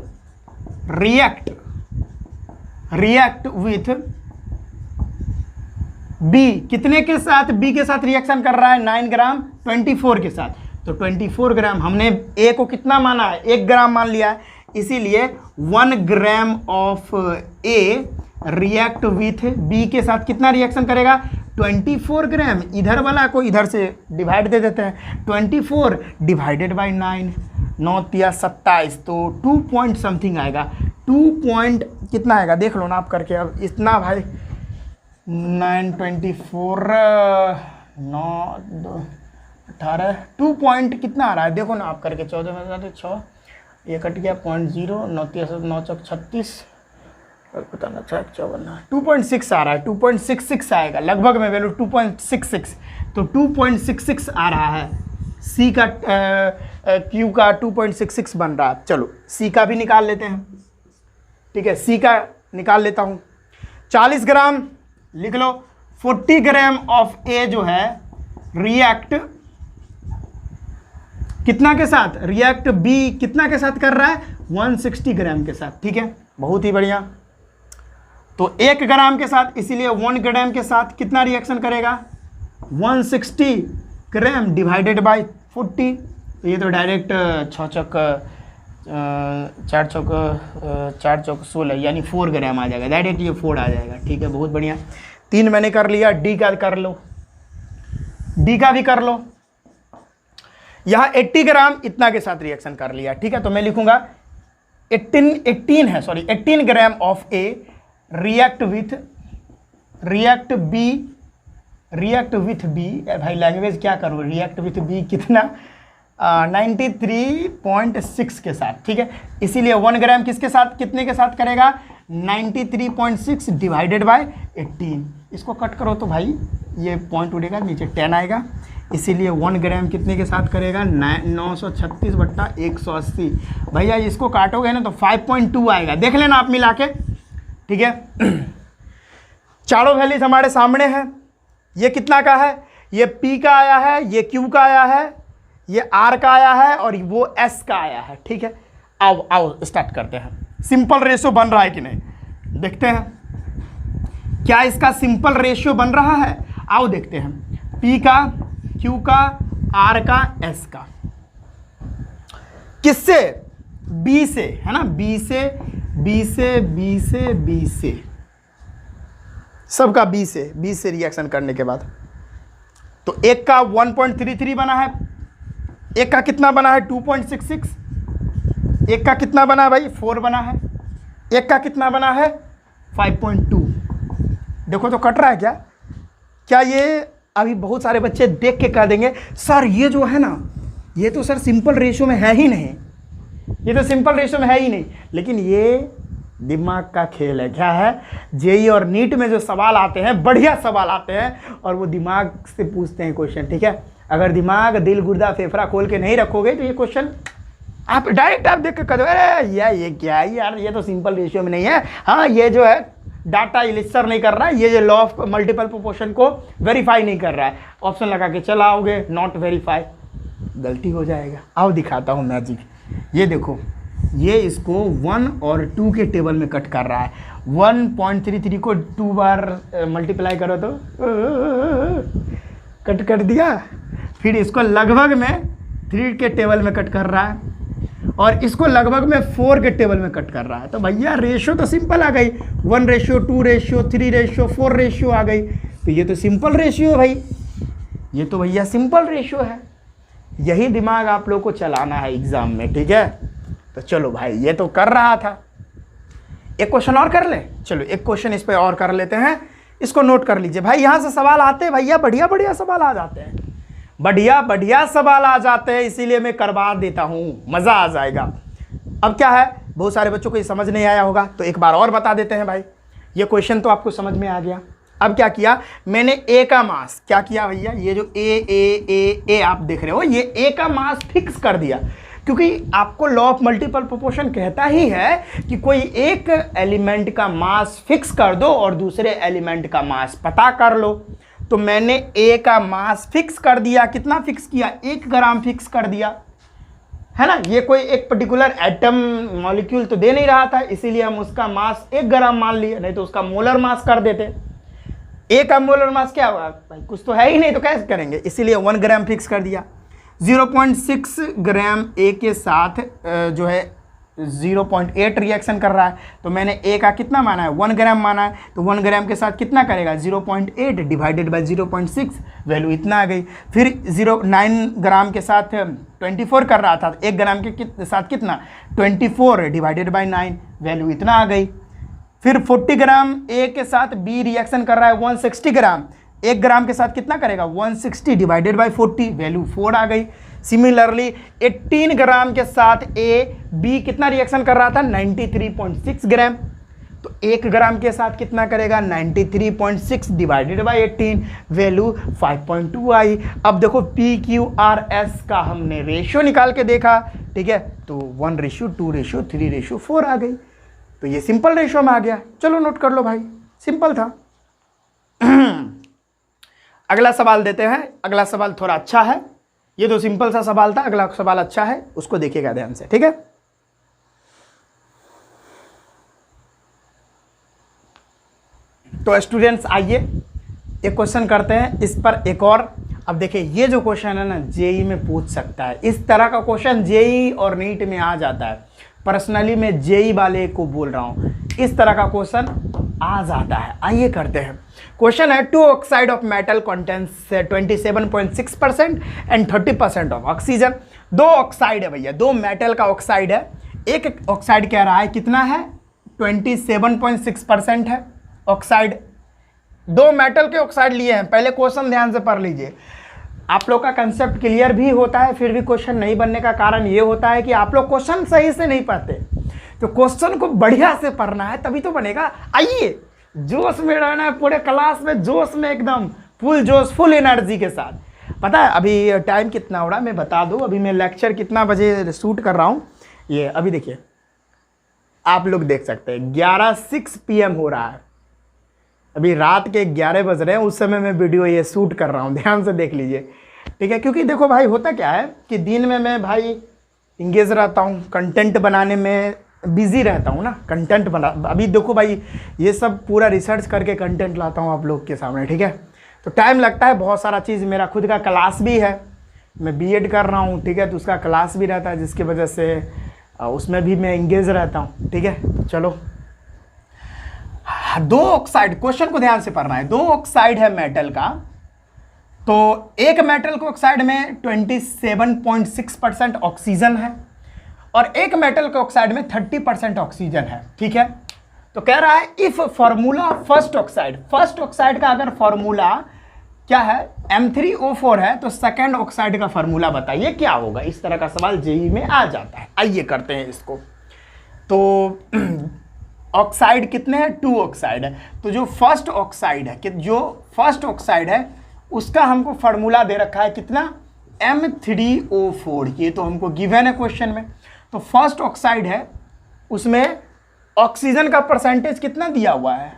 react with B, कितने के साथ, बी के साथ रिएक्शन कर रहा है 9 ग्राम 24 के साथ, तो 24 ग्राम, हमने ए को कितना माना है, 1 ग्राम मान लिया है, इसीलिए 1 gram of A react with B के साथ कितना रिएक्शन करेगा, 24 ग्राम। इधर वाला को इधर से डिवाइड दे देते हैं, 24 डिवाइडेड बाई 9, 9 या 27, तो 2 पॉइंट समथिंग आएगा, 2 पॉइंट कितना आएगा देख लो ना आप करके। अब इतना भाई 924 9 2 18 2 पॉइंट कितना आ रहा है देखो ना आप करके 14 में 6 ये कट गया 0.0 9 चौक 36 और पता ना 2.6 आ रहा है 2.66 आएगा लगभग में वैल्यू 2.66 तो 2.66 आ रहा है सी का क्यू का 2.66 बन रहा है। चलो सी का भी निकाल लेते हैं, ठीक है, सी का निकाल लेता हूँ। 40 ग्राम लिख लो, 40 ग्राम ऑफ ए जो है रिएक्ट कितना के साथ, रिएक्ट बी कितना के साथ कर रहा है 160 ग्राम के साथ, ठीक है, बहुत ही बढ़िया। तो 1 ग्राम के साथ, इसीलिए 1 ग्राम के साथ कितना रिएक्शन करेगा 160 ग्राम डिवाइडेड बाय 40। तो ये तो डायरेक्ट 6 चौक 4 चौक 16 यानी 4 ग्राम आ जाएगा, डायरेक्ट ये 4 आ जाएगा, ठीक है, बहुत बढ़िया। 3 मैंने कर लिया, डी का कर लो, डी का भी कर लो। यहाँ 80 ग्राम इतना के साथ रिएक्शन कर लिया, ठीक है, तो मैं लिखूंगा 18 gram of A react with B, भाई लैंग्वेज क्या करूँ, रिएक्ट विथ बी कितना 93.6 के साथ, ठीक है, इसीलिए 1 ग्राम किसके साथ कितने के साथ करेगा 93.6 डिवाइडेड बाय 18। इसको कट करो तो भाई ये पॉइंट उड़ेगा, नीचे 10 आएगा, इसीलिए 1 ग्राम कितने के साथ करेगा 936/180। भैया इसको काटोगे ना तो 5.2 आएगा, देख लेना आप मिला के, ठीक है। चारों वैल्यूज हमारे सामने है, ये कितना का है, ये P का आया है, ये Q का आया है, ये R का आया है और वो S का आया है, ठीक है। आओ स्टार्ट करते हैं। सिंपल रेशियो बन रहा है कि नहीं देखते हैं, क्या इसका सिंपल रेशियो बन रहा है, आओ देखते हैं। P का, Q का, R का, S का, किससे B से, है ना, B से सबका B से रिएक्शन करने के बाद तो एक का 1.33 बना है, एक का कितना बना है 2.66, एक का कितना बना है भाई 4 बना है, एक का कितना बना है 5.2। देखो तो कट रहा है क्या ये अभी बहुत सारे बच्चे देख के कह देंगे सर ये जो है ना ये तो सर सिंपल रेशियो में है ही नहीं, ये तो सिंपल रेशियो में है ही नहीं। लेकिन ये दिमाग का खेल है, क्या है, जेई और नीट में जो सवाल आते हैं बढ़िया सवाल आते हैं और वो दिमाग से पूछते हैं क्वेश्चन, ठीक है। अगर दिमाग दिल गुर्दा फेफड़ा खोल के नहीं रखोगे तो ये क्वेश्चन आप डायरेक्ट आप देख के कह दो अरे ये क्या है यार, ये तो सिंपल रेशियो में नहीं है। हाँ ये जो है डाटा इलिस्टर नहीं कर रहा है, ये जो लॉ ऑफ मल्टीपल प्रोपोर्शन को वेरीफाई नहीं कर रहा है, ऑप्शन लगा के चलाओगे नॉट वेरीफाई, गलती हो जाएगा। आओ दिखाता हूँ मैजिक, ये देखो ये इसको 1 और 2 के टेबल में कट कर रहा है। 1.33 को 2 बार मल्टीप्लाई करो तो कट कर दिया, फिर इसको लगभग में 3 के टेबल में कट कर रहा है और इसको लगभग में 4 के टेबल में कट कर रहा है। तो भैया रेशियो तो सिंपल आ गई, 1:2:3:4 रेशियो आ गई। तो ये तो सिंपल रेशियो है भाई, ये तो भैया सिंपल रेशियो है। यही दिमाग आप लोग को चलाना है एग्जाम में, ठीक है। तो चलो भाई ये तो कर रहा था, एक क्वेश्चन और कर ले, चलो एक क्वेश्चन इस पे और कर लेते हैं, इसको नोट कर लीजिए भाई। यहाँ से सवाल आते हैं भैया, बढ़िया बढ़िया सवाल आ जाते हैं, बढ़िया बढ़िया सवाल आ जाते हैं, इसीलिए मैं करवा देता हूँ, मज़ा आ जाएगा। अब क्या है, बहुत सारे बच्चों को ये समझ नहीं आया होगा तो एक बार और बता देते हैं भाई। ये क्वेश्चन तो आपको समझ में आ गया। अब क्या किया मैंने, ए का मास क्या किया भैया, ये जो ए आप देख रहे हो, ये ए का मास फिक्स कर दिया, क्योंकि आपको लॉ ऑफ मल्टीपल प्रोपोर्शन कहता ही है कि कोई एक एलिमेंट का मास फिक्स कर दो और दूसरे एलिमेंट का मास पता कर लो। तो मैंने ए का मास फिक्स कर दिया, कितना फिक्स किया 1 ग्राम फिक्स कर दिया, है ना। ये कोई एक पर्टिकुलर एटम मॉलिक्यूल तो दे नहीं रहा था, इसीलिए हम उसका मास 1 ग्राम मान लिए, नहीं तो उसका मोलर मास कर देते। ए का मोलर मास क्या होगा भाई, कुछ तो है ही नहीं तो कैसे करेंगे, इसीलिए 1 ग्राम फिक्स कर दिया। 0.6 ग्राम ए के साथ जो है 0.8 रिएक्शन कर रहा है, तो मैंने ए का कितना माना है 1 ग्राम माना है, तो 1 ग्राम के साथ कितना करेगा 0.8 डिवाइडेड बाय 0.6, वैल्यू इतना आ गई। फिर 9 ग्राम के साथ 24 कर रहा था, 1 ग्राम के साथ कितना 24 डिवाइडेड बाय 9, वैल्यू इतना आ गई। फिर 40 ग्राम ए के साथ बी रिएक्शन कर रहा है 160 ग्राम, 1 ग्राम के साथ कितना करेगा 160 डिवाइडेड बाई 40, वैल्यू 4 आ गई। सिमिलरली 18 ग्राम के साथ ए बी कितना रिएक्शन कर रहा था 93.6 ग्राम, तो 1 ग्राम के साथ कितना करेगा 93.6 डिवाइडेड बाई 18, वैल्यू 5.2 आई। अब देखो PQRS का हमने रेशियो निकाल के देखा, ठीक है, तो 1:2:3:4 आ गई, तो ये सिंपल रेशियो में आ गया। चलो नोट कर लो भाई, सिंपल था। अगला सवाल देते हैं। अगला सवाल थोड़ा अच्छा है, ये तो सिंपल सा सवाल था, अगला सवाल अच्छा है, उसको देखिएगा ध्यान से, ठीक है। तो स्टूडेंट्स आइए एक क्वेश्चन करते हैं इस पर एक और। अब देखिए ये जो क्वेश्चन है ना जेई में पूछ सकता है, इस तरह का क्वेश्चन जेई और नीट में आ जाता है। पर्सनली मैं जेई वाले को बोल रहा हूँ, इस तरह का क्वेश्चन आ जाता है। आइए करते हैं। क्वेश्चन है 2 oxide of metal contains 27.6% and 30% of oxygen. 2 oxide है भैया, 2 मेटल का ऑक्साइड है। एक ऑक्साइड कह रहा है कितना है 27.6% है ऑक्साइड। 2 मेटल के ऑक्साइड लिए हैं। पहले क्वेश्चन ध्यान से पढ़ लीजिए, आप लोग का कंसेप्ट क्लियर भी होता है, फिर भी क्वेश्चन नहीं बनने का कारण ये होता है कि आप लोग क्वेश्चन सही से नहीं पढ़ते। तो क्वेश्चन को बढ़िया से पढ़ना है तभी तो बनेगा। आइए जोश में रहना है, पूरे क्लास में जोश में, एकदम फुल जोश, फुल एनर्जी के साथ। पता है अभी टाइम कितना हो रहा है मैं बता दूं, अभी मैं लेक्चर कितना बजे शूट कर रहा हूं, ये अभी देखिए आप लोग देख सकते हैं 11:06 PM हो रहा है। अभी रात के 11 बज रहे हैं, उस समय मैं वीडियो ये शूट कर रहा हूँ, ध्यान से देख लीजिए, ठीक है। क्योंकि देखो भाई होता क्या है कि दिन में मैं भाई इंगेज रहता हूँ, कंटेंट बनाने में बिजी रहता हूँ ना, कंटेंट बना। अभी देखो भाई ये सब पूरा रिसर्च करके कंटेंट लाता हूँ आप लोग के सामने, ठीक है। तो टाइम लगता है, बहुत सारा चीज़, मेरा खुद का क्लास भी है, मैं बीएड कर रहा हूँ, ठीक है, तो उसका क्लास भी रहता है, जिसकी वजह से उसमें भी मैं इंगेज रहता हूँ, ठीक है। चलो 2 ऑक्साइड, क्वेश्चन को ध्यान से पढ़ना है। 2 ऑक्साइड है मेटल का, तो एक मेटल के ऑक्साइड में 27.6% ऑक्सीजन है और एक मेटल के ऑक्साइड में 30% ऑक्सीजन है, ठीक है। तो कह रहा है इफ फॉर्मूला फर्स्ट ऑक्साइड का अगर फॉर्मूला क्या है M3O4 है, तो सेकंड ऑक्साइड का फॉर्मूला बताइए क्या होगा। इस तरह का सवाल जेईई में आ जाता है। आइए करते हैं इसको। तो ऑक्साइड कितने हैं 2 ऑक्साइड है, तो जो फर्स्ट ऑक्साइड है उसका हमको फॉर्मूला दे रखा है कितना M3O4, ये तो हमको गिवन है क्वेश्चन में। तो फर्स्ट ऑक्साइड है, उसमें ऑक्सीजन का परसेंटेज कितना दिया हुआ है,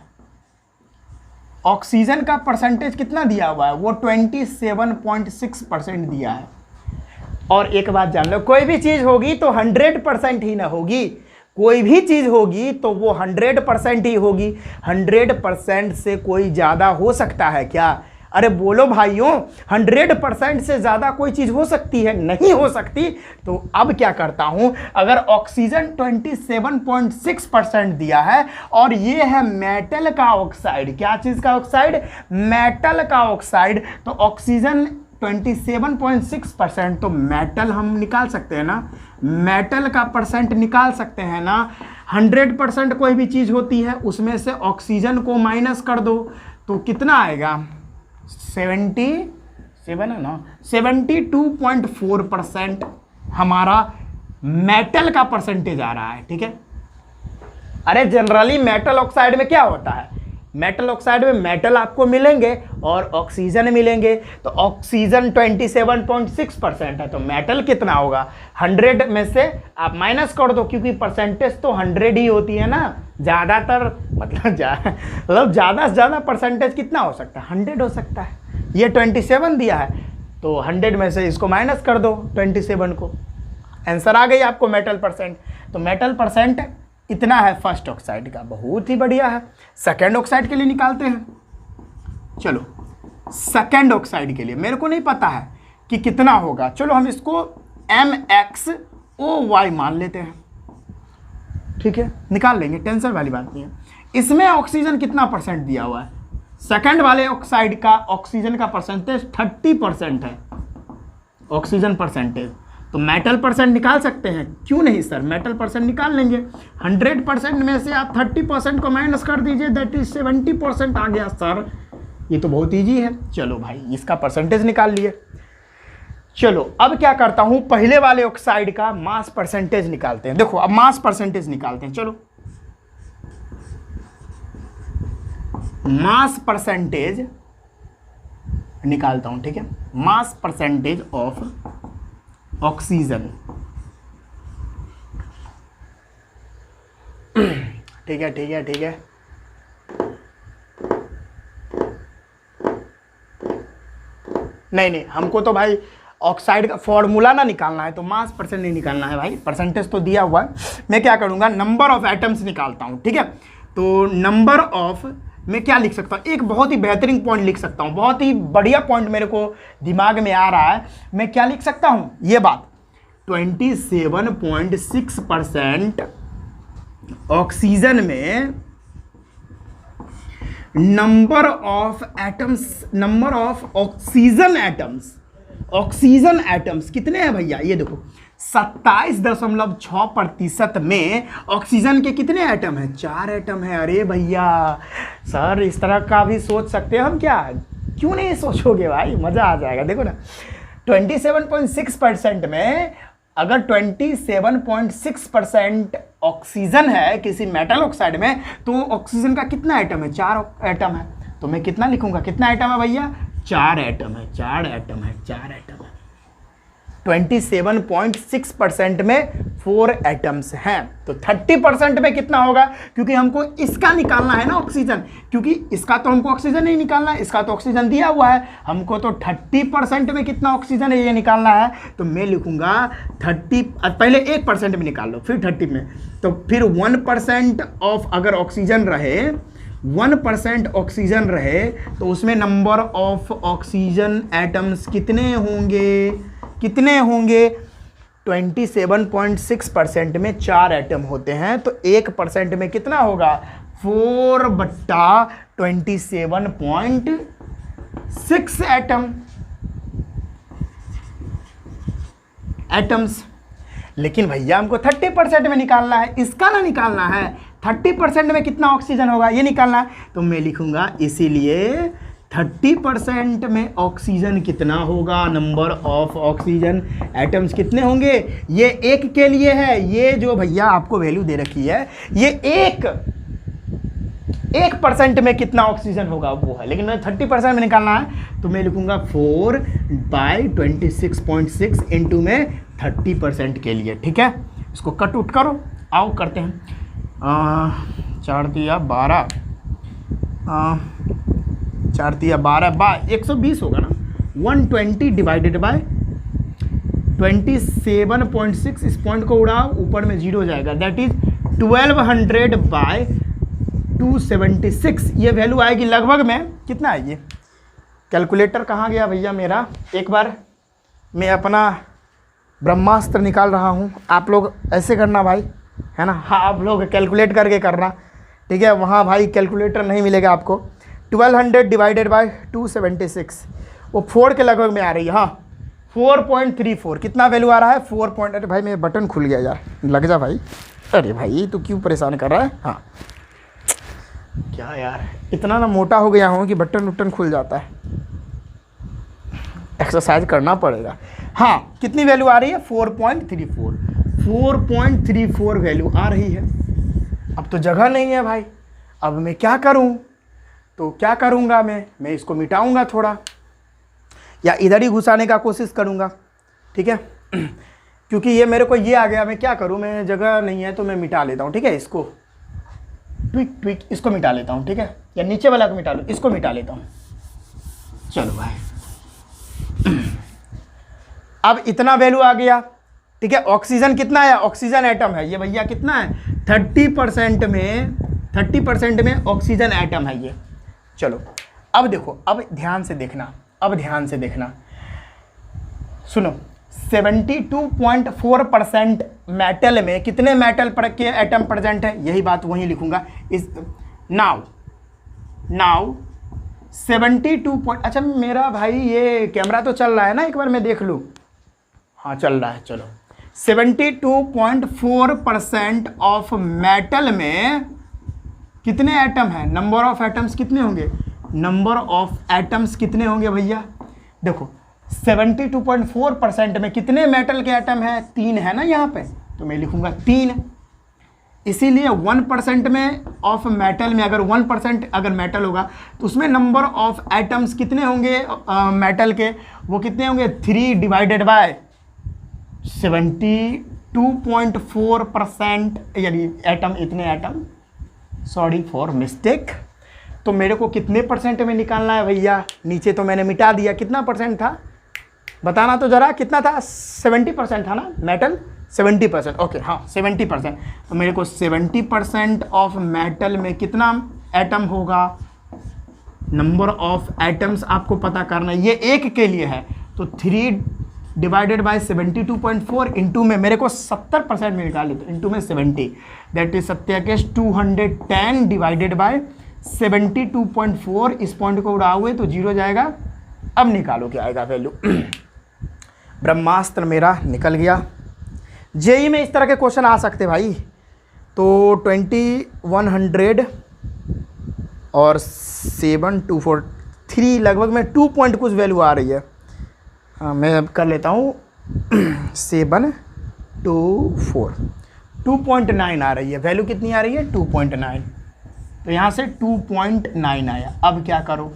ऑक्सीजन का परसेंटेज कितना दिया हुआ है, वो 27.6% दिया है। और एक बात जान लो, कोई भी चीज़ होगी तो 100% ही ना होगी, कोई भी चीज़ होगी तो वो 100% ही होगी। 100% से कोई ज़्यादा हो सकता है क्या? अरे बोलो भाइयों, 100% से ज़्यादा कोई चीज़ हो सकती है? नहीं हो सकती। तो अब क्या करता हूँ, अगर ऑक्सीजन 27.6% दिया है और ये है मेटल का ऑक्साइड, क्या चीज़ का ऑक्साइड? मेटल का ऑक्साइड। तो ऑक्सीजन 27.6%, तो मेटल हम निकाल सकते हैं ना, मेटल का परसेंट निकाल सकते हैं ना। 100% कोई भी चीज़ होती है उसमें से ऑक्सीजन को माइनस कर दो तो कितना आएगा, 77 है ना, 72.4% हमारा मेटल का परसेंटेज आ रहा है, ठीक है। अरे जनरली मेटल ऑक्साइड में क्या होता है, मेटल ऑक्साइड में मेटल आपको मिलेंगे और ऑक्सीजन मिलेंगे। तो ऑक्सीजन 27.6% है, तो मेटल कितना होगा, 100 में से आप माइनस कर दो, क्योंकि परसेंटेज तो 100 ही होती है ना ज़्यादातर, मतलब ज़्यादा से ज़्यादा परसेंटेज कितना हो सकता है, 100 हो सकता है। ये 27 दिया है तो 100 में से इसको माइनस कर दो 27 को, आंसर आ गई आपको मेटल परसेंट। तो मेटल परसेंट इतना है फर्स्ट ऑक्साइड का, बहुत ही बढ़िया है। सेकेंड ऑक्साइड के लिए निकालते हैं। चलो सेकेंड ऑक्साइड के लिए मेरे को नहीं पता है कि कितना होगा, चलो हम इसको MXOY मान लेते हैं, ठीक है, निकाल लेंगे, टेंशन वाली बात नहीं है। इसमें ऑक्सीजन कितना परसेंट दिया हुआ है, सेकेंड वाले ऑक्साइड का ऑक्सीजन का परसेंटेज 30% है, ऑक्सीजन परसेंटेज तो मेटल परसेंट निकाल सकते हैं, क्यों नहीं सर, मेटल परसेंट निकाल लेंगे। 100% में से आप 30% को माइनस कर दीजिए, दैट इज 70% आ गया सर। ये तो बहुत ईजी है। चलो भाई इसका परसेंटेज निकाल लिए। चलो अब क्या करता हूं, पहले वाले ऑक्साइड का मास परसेंटेज निकालते हैं। देखो अब मास परसेंटेज निकालते हैं। चलो मास परसेंटेज निकालता हूं, ठीक है। मास परसेंटेज ऑफ ऑक्सीजन, ठीक है ठीक है ठीक है। नहीं हमको तो भाई ऑक्साइड का फॉर्मूला ना निकालना है, तो मास परसेंट नहीं निकालना है भाई, परसेंटेज तो दिया हुआ है। मैं क्या करूंगा, नंबर ऑफ एटम्स निकालता हूं, ठीक है। तो नंबर ऑफ, मैं क्या लिख सकता हूँ, एक बहुत ही बेहतरीन पॉइंट लिख सकता हूँ, बहुत ही बढ़िया पॉइंट मेरे को दिमाग में आ रहा है। मैं क्या लिख सकता हूँ, ये बात 27.6% ऑक्सीजन में number of atoms, number of oxygen atoms कितने हैं भैया, ये देखो 27.6% में ऑक्सीजन के कितने एटम हैं, 4 एटम है। अरे भैया सर इस तरह का भी सोच सकते हैं हम, क्या क्यों नहीं सोचोगे भाई, मजा आ जाएगा। देखो ना 27.6% में अगर 27.6% ऑक्सीजन है किसी मेटल ऑक्साइड में, तो ऑक्सीजन का कितना एटम है, 4 एटम है। तो मैं कितना लिखूंगा, कितना एटम है भैया, 4 एटम है, 4 एटम है, 4 एटम है। 27.6% में 4 एटम्स हैं। तो 30% में कितना होगा, क्योंकि हमको इसका निकालना है ना ऑक्सीजन, क्योंकि इसका तो हमको ऑक्सीजन नहीं निकालना है, इसका तो ऑक्सीजन दिया हुआ है, हमको तो 30% में कितना ऑक्सीजन है ये निकालना है। तो मैं लिखूंगा 30, पहले 1% में निकाल लो, फिर 30 में, तो फिर 1% ऑफ अगर ऑक्सीजन रहे, 1% ऑक्सीजन रहे, तो उसमें नंबर ऑफ ऑक्सीजन एटम्स कितने होंगे, 27.6% में 4 एटम होते हैं, तो 1% में कितना होगा, 4/27.6 एटम्स। लेकिन भैया हमको 30% में निकालना है, इसका ना निकालना है, 30% में कितना ऑक्सीजन होगा ये निकालना है। तो मैं लिखूंगा इसीलिए 30% में ऑक्सीजन कितना होगा, नंबर ऑफ ऑक्सीजन एटम्स कितने होंगे, ये 1 के लिए है। ये जो भैया आपको वैल्यू दे रखी है, ये 1% में कितना ऑक्सीजन होगा वो है, लेकिन मैं 30% में निकालना है, तो मैं लिखूंगा 4/26.6 इंटू में 30% के लिए, ठीक है। इसको कट उट करो, आओ करते हैं। 4 तिया 12, 4 तिया 12 120 होगा ना, 120 डिवाइडेड बाय 27.6, इस पॉइंट को उड़ाओ, ऊपर में 0 जाएगा, दैट इज 1200 बाय 276। ये वैल्यू आएगी लगभग में कितना है, ये कैलकुलेटर कहाँ गया भैया मेरा, एक बार मैं अपना ब्रह्मास्त्र निकाल रहा हूँ, आप लोग ऐसे करना भाई, है ना, हाँ आप लोग कैलकुलेट करके करना, ठीक है। वहाँ भाई कैलकुलेटर नहीं मिलेगा आपको। 1200 डिवाइडेड बाय 276, वो 4 के लगभग में आ रही है, हाँ 4.34, कितना वैल्यू आ रहा है, 4 अरे भाई मेरा बटन खुल गया यार, लग जा भाई, अरे भाई तू क्यों परेशान कर रहा है, हाँ क्या यार, इतना ना मोटा हो गया हूँ कि बटन उटन खुल जाता है, एक्सरसाइज करना पड़ेगा। हाँ कितनी वैल्यू आ रही है, 4.34 वैल्यू आ रही है। अब तो जगह नहीं है भाई, अब मैं क्या करूँ, तो क्या करूँगा मैं इसको मिटाऊँगा थोड़ा, या इधर ही घुसाने का कोशिश करूँगा, ठीक है। क्योंकि ये मेरे को ये आ गया, मैं क्या करूँ, मैं जगह नहीं है तो मैं मिटा लेता हूँ, ठीक है। इसको ट्विक इसको मिटा लेता हूँ, ठीक है, या नीचे वाला को मिटा लो, इसको मिटा लेता हूँ। चलो भाई अब इतना वैल्यू आ गया, ठीक है। ऑक्सीजन कितना है, ऑक्सीजन एटम है ये भैया, कितना है 30% में ऑक्सीजन एटम है ये। चलो अब देखो, अब ध्यान से देखना, सुनो, 72.4% मेटल में कितने मेटल के एटम प्रेजेंट है, यही बात वहीं लिखूंगा इस नाउ 72 अच्छा मेरा भाई ये कैमरा तो चल रहा है ना, एक बार मैं देख लूँ, हाँ चल रहा है, चलो। 72.4% ऑफ मेटल में कितने एटम हैं? नंबर ऑफ एटम्स कितने होंगे? नंबर ऑफ एटम्स कितने होंगे भैया? देखो 72.4% में कितने मेटल के एटम हैं? 3 है ना यहाँ पे, तो मैं लिखूंगा 3। इसीलिए 1% में ऑफ मेटल में अगर 1% अगर मेटल होगा तो उसमें नंबर ऑफ एटम्स कितने होंगे मेटल के? वो कितने होंगे? 3 डिवाइडेड बाय 72.4%, यानी एटम, इतने एटम, सॉरी फॉर मिस्टेक। तो मेरे को कितने परसेंट में निकालना है भैया? नीचे तो मैंने मिटा दिया, कितना परसेंट था बताना तो जरा, कितना था? 70% था ना मेटल? 70%, ओके, हाँ 70%। तो मेरे को 70% ऑफ मेटल में कितना एटम होगा? नंबर ऑफ एटम्स आपको पता करना है, ये एक के लिए है, तो 3 डिवाइडेड बाय 72.4 इंटू में मेरे को 70% में निकाले, तो इंटू में 70, दैट इज सत्याकेश 210 डिवाइडेड बाय 72.4। इस पॉइंट को उड़ाओगे तो 0 जाएगा। अब निकालो क्या आएगा वैल्यू। ब्रह्मास्त्र मेरा निकल गया। जेई में इस तरह के क्वेश्चन आ सकते भाई, तो 2100 और 7243 लगभग में 2 पॉइंट कुछ वैल्यू आ रही है। हाँ मैं अब कर लेता हूँ 724, 2.9 आ रही है वैल्यू। कितनी आ रही है? 2.9। तो यहाँ से 2.9 आया। अब क्या करो?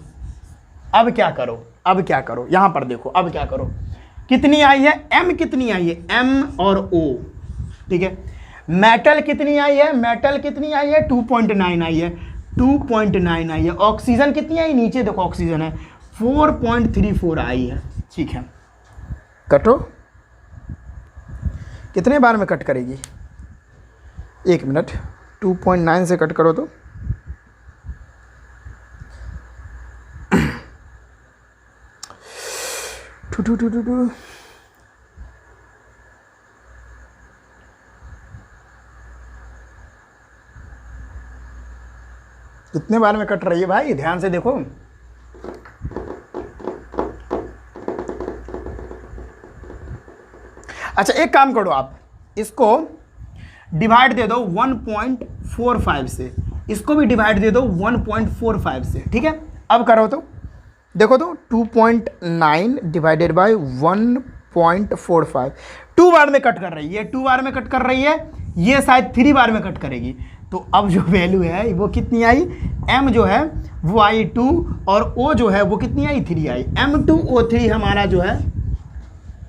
अब क्या करो? अब क्या करो? यहाँ पर देखो, अब क्या करो? कितनी आई है? m कितनी आई है? m और o, ठीक है। मेटल कितनी आई है? मेटल कितनी आई है? 2.9 आई है, 2.9 आई है। ऑक्सीजन कितनी आई? नीचे देखो ऑक्सीजन है 4.34 आई है, ठीक है। कटो, कितने बार में कट करेगी? 1 मिनट, 2.9 से कट करो तो कितने बार में कट रही है भाई? ध्यान से देखो। अच्छा एक काम करो, आप इसको डिवाइड दे दो 1.45 से, इसको भी डिवाइड दे दो 1.45 से, ठीक है। अब करो तो देखो तो 2.9 डिवाइडेड बाय 1.45, 2 बार में कट कर रही है, 2 बार में कट कर रही है। ये शायद 3 बार में कट करेगी। तो अब जो वैल्यू है वो कितनी आई? m जो है वो आई 2 और o जो है वो कितनी आई? 3 आई। M2O3 हमारा जो है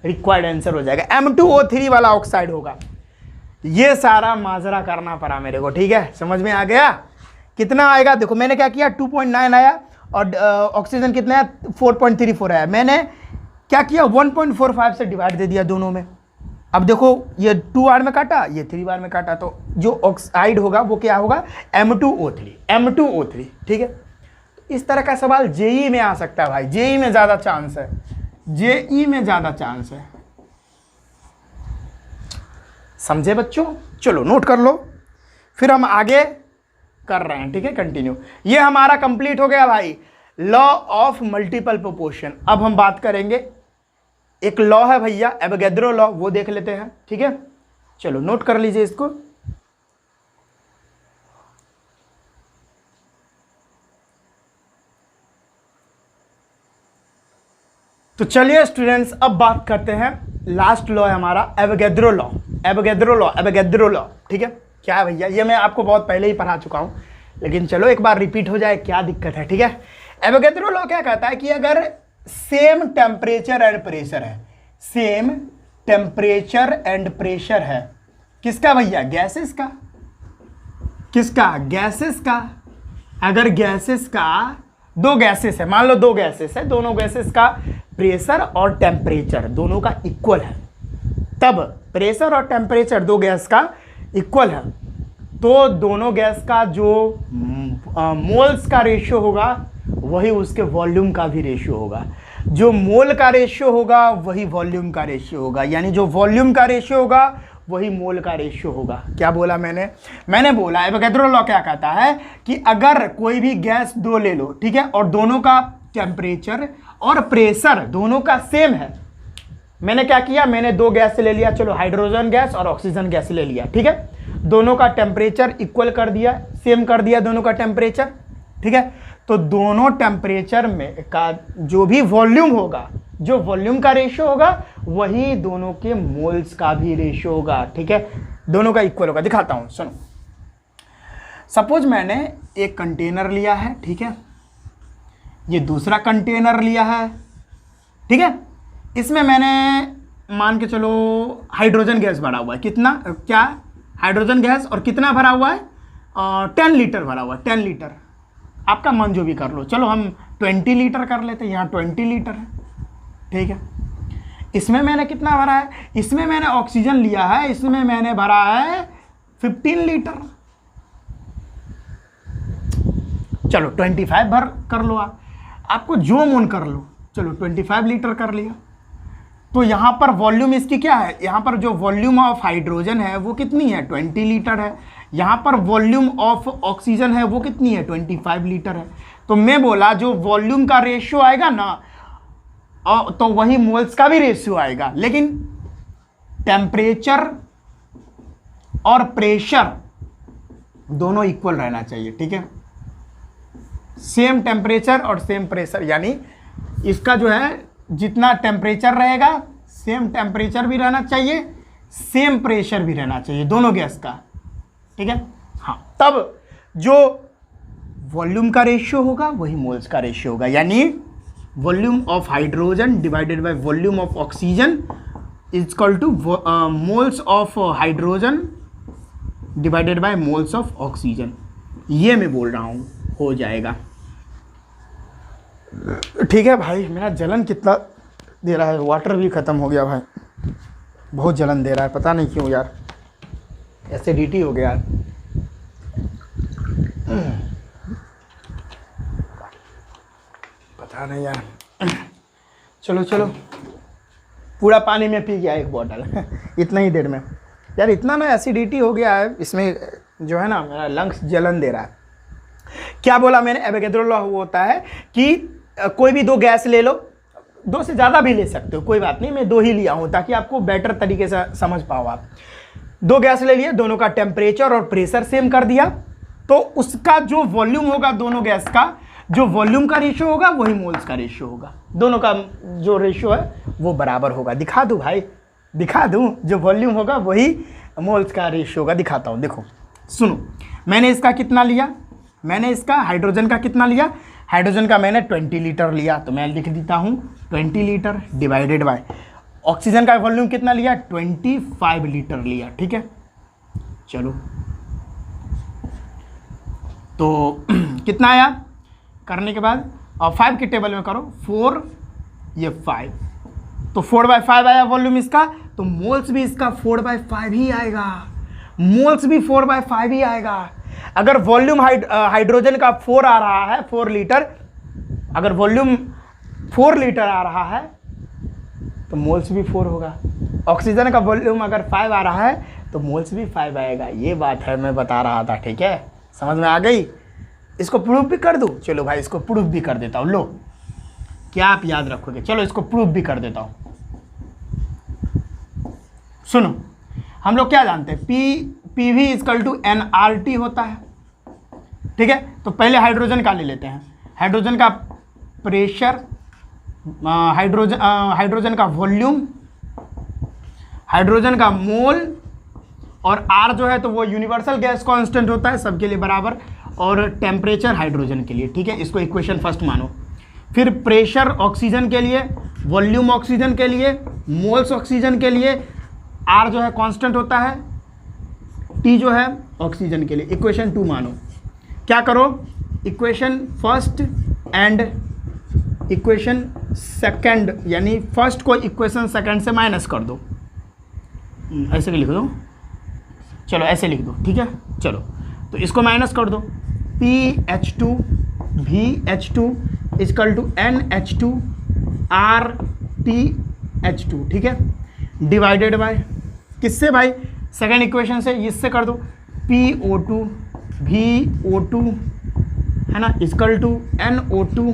रिक्वायर्ड आंसर हो जाएगा, M2O3 वाला ऑक्साइड होगा। ये सारा माजरा करना पड़ा मेरे को, ठीक है। समझ में आ गया? कितना आएगा देखो, मैंने क्या किया? 2.9 आया और ऑक्सीजन कितना है? 4.34 आया। मैंने क्या किया? 1.45 से डिवाइड दे दिया दोनों में। अब देखो ये 2 बार में काटा, ये 3 बार में काटा, तो जो ऑक्साइड होगा वो क्या होगा? M2O3, M2O3, ठीक है। इस तरह का सवाल जेई में आ सकता है भाई, जेई में ज़्यादा चांस है, जेई में ज़्यादा चांस है। समझे बच्चों? चलो नोट कर लो, फिर हम आगे कर रहे हैं, ठीक है, कंटिन्यू। ये हमारा कंप्लीट हो गया भाई, लॉ ऑफ मल्टीपल प्रोपोर्शन। अब हम बात करेंगे, एक लॉ है भैया एवोगैड्रो लॉ, वो देख लेते हैं, ठीक है। चलो नोट कर लीजिए इसको। तो चलिए स्टूडेंट्स, अब बात करते हैं, लास्ट लॉ है हमारा Avogadro law, Avogadro law, Avogadro law, ठीक है। क्या है भैया? ये मैं आपको बहुत पहले ही पढ़ा चुका हूं, लेकिन चलो एक बार रिपीट हो जाए, क्या दिक्कत है, ठीक है। एवोगैड्रो लॉ क्या कहता है कि अगर सेम टेम्परेचर एंड प्रेशर है, सेम टेम्परेचर एंड प्रेशर है, किसका भैया? गैसेस का। किसका? गैसेस का। अगर गैसेस का, 2 गैसेस है, मान लो 2 गैसेस है, दोनों गैसेस का प्रेशर और टेम्परेचर दोनों का इक्वल है, तब प्रेशर और टेम्परेचर 2 गैस का इक्वल है, तो दोनों गैस का जो मोल्स का रेशियो होगा वही उसके वॉल्यूम का भी रेशियो होगा। जो मोल का रेशियो होगा वही वॉल्यूम का रेशियो होगा, यानी जो वॉल्यूम का रेशियो होगा वही मोल का रेशियो होगा। क्या बोला मैंने बोला एवोगैड्रो लॉ क्या कहता है कि अगर कोई भी गैस 2 ले लो, ठीक है, और दोनों का टेम्परेचर और प्रेशर दोनों का सेम है, मैंने क्या किया, मैंने दो गैस ले लिया, चलो हाइड्रोजन गैस और ऑक्सीजन गैस ले लिया, ठीक है। दोनों का टेम्परेचर इक्वल कर दिया, सेम कर दिया दोनों का टेम्परेचर, ठीक है। तो दोनों टेम्परेचर में का जो भी वॉल्यूम होगा, जो वॉल्यूम का रेशियो होगा वही दोनों के मोल्स का भी रेशियो होगा, ठीक है। दोनों का इक्वल होगा। दिखाता हूं, सुनो। सपोज मैंने एक कंटेनर लिया है, ठीक है, ये दूसरा कंटेनर लिया है, ठीक है। इसमें मैंने मान के चलो हाइड्रोजन गैस भरा हुआ है, कितना, क्या हाइड्रोजन गैस, और कितना भरा हुआ है, 10 लीटर भरा हुआ है, 10 लीटर। आपका मन जो भी कर लो, चलो हम 20 लीटर कर लेते हैं, यहाँ 20 लीटर है, ठीक है। इसमें मैंने कितना भरा है, इसमें मैंने ऑक्सीजन लिया है, इसमें मैंने भरा है 15 लीटर। चलो 25 भर कर लो, आपको जो मन कर लो, चलो 25 लीटर कर लिया। तो यहाँ पर वॉल्यूम इसकी क्या है, यहाँ पर जो वॉल्यूम ऑफ हाइड्रोजन है वो कितनी है, 20 लीटर है। यहाँ पर वॉल्यूम ऑफ ऑक्सीजन है वो कितनी है, 25 लीटर है। तो मैं बोला जो वॉल्यूम का रेशियो आएगा ना, तो वही मोल्स का भी रेशियो आएगा, लेकिन टेम्परेचर और प्रेशर दोनों इक्वल रहना चाहिए, ठीक है। सेम टेम्परेचर और सेम प्रेशर, यानी इसका जो है जितना टेम्परेचर रहेगा सेम टेम्परेचर भी रहना चाहिए, सेम प्रेशर भी रहना चाहिए दोनों गैस का, ठीक है। हाँ, तब जो वॉल्यूम का रेशियो होगा वही मोल्स का रेशियो होगा, यानी volume of hydrogen divided by volume of oxygen is equal two moles of hydrogen divided by moles of oxygen. ये मैं बोल रहा हूँ, हो जाएगा, ठीक है भाई। मेरा जलन कितना दे रहा है, वाटर भी ख़त्म हो गया भाई, बहुत जलन दे रहा है, पता नहीं क्यों यार, एसिडिटी हो गया यार। पता नहीं यार। चलो चलो, पूरा पानी में पी गया एक बॉटल इतना ही देर में यार, इतना ना एसिडिटी हो गया है इसमें, जो है ना मेरा लंग्स जलन दे रहा है। क्या बोला मैंने, एवोगैड्रो लॉ होता है कि कोई भी दो गैस ले लो, दो से ज़्यादा भी ले सकते हो, कोई बात नहीं, मैं दो ही लिया हूँ ताकि आपको बेटर तरीके से समझ पाओ आप। दो गैस ले लिए, दोनों का टेम्परेचर और प्रेशर सेम कर दिया, तो उसका जो वॉल्यूम होगा दोनों गैस का, जो वॉल्यूम का रेशियो होगा वही मोल्स का रेशियो होगा, दोनों का जो रेशियो है वो बराबर होगा। दिखा दूँ भाई, दिखा दूँ, जो वॉल्यूम होगा वही मोल्स का रेशियो होगा। दिखाता हूँ, देखो सुनो। मैंने इसका कितना लिया, मैंने इसका हाइड्रोजन का कितना लिया, हाइड्रोजन का मैंने 20 लीटर लिया, तो मैं लिख देता हूँ 20 लीटर डिवाइडेड बाय ऑक्सीजन का वॉल्यूम कितना लिया, 25 लीटर लिया, ठीक है। चलो तो कितना आया करने के बाद, और 5 के टेबल में करो, 4 ये 5, तो 4/5 आया वॉल्यूम इसका, तो मोल्स भी इसका 4/5 ही आएगा, मोल्स भी 4/5 ही आएगा। अगर वॉल्यूम हाइड्रोजन का 4 आ रहा है, 4 लीटर, अगर वॉल्यूम 4 लीटर आ रहा है तो मोल्स भी 4 होगा। ऑक्सीजन का वॉल्यूम अगर 5 आ रहा है तो मोल्स भी 5 आएगा। ये बात है, मैं बता रहा था, ठीक है, समझ में आ गई। इसको प्रूफ भी कर दूँ, चलो भाई इसको प्रूफ भी कर देता हूँ। लो, क्या आप याद रखोगे, चलो इसको प्रूफ भी कर देता हूँ। सुनो, हम लोग क्या जानते हैं, PV = nRT होता है, ठीक है। तो पहले हाइड्रोजन का ले लेते हैं, हाइड्रोजन का प्रेशर, हाइड्रोजन का वॉल्यूम, हाइड्रोजन का मोल, और R जो है तो वो यूनिवर्सल गैस कांस्टेंट होता है सबके लिए बराबर, और टेम्परेचर हाइड्रोजन के लिए, ठीक है। इसको इक्वेशन फर्स्ट मानो। फिर प्रेशर ऑक्सीजन के लिए, वॉल्यूम ऑक्सीजन के लिए, मोल्स ऑक्सीजन के लिए, R जो है कांस्टेंट होता है, T जो है ऑक्सीजन के लिए, इक्वेशन 2 मानो। क्या करो, equation first and equation second, यानी फर्स्ट को इक्वेशन सेकंड से माइनस कर दो, ऐसे लिख दो, चलो ऐसे लिख दो, ठीक है। चलो तो इसको माइनस कर दो, PH2 VH2 = NH2 RTH2, ठीक है, डिवाइडेड बाय किससे भाई, सेकेंड इक्वेशन से, इससे कर दो, PO2 VO2 है ना, = NO2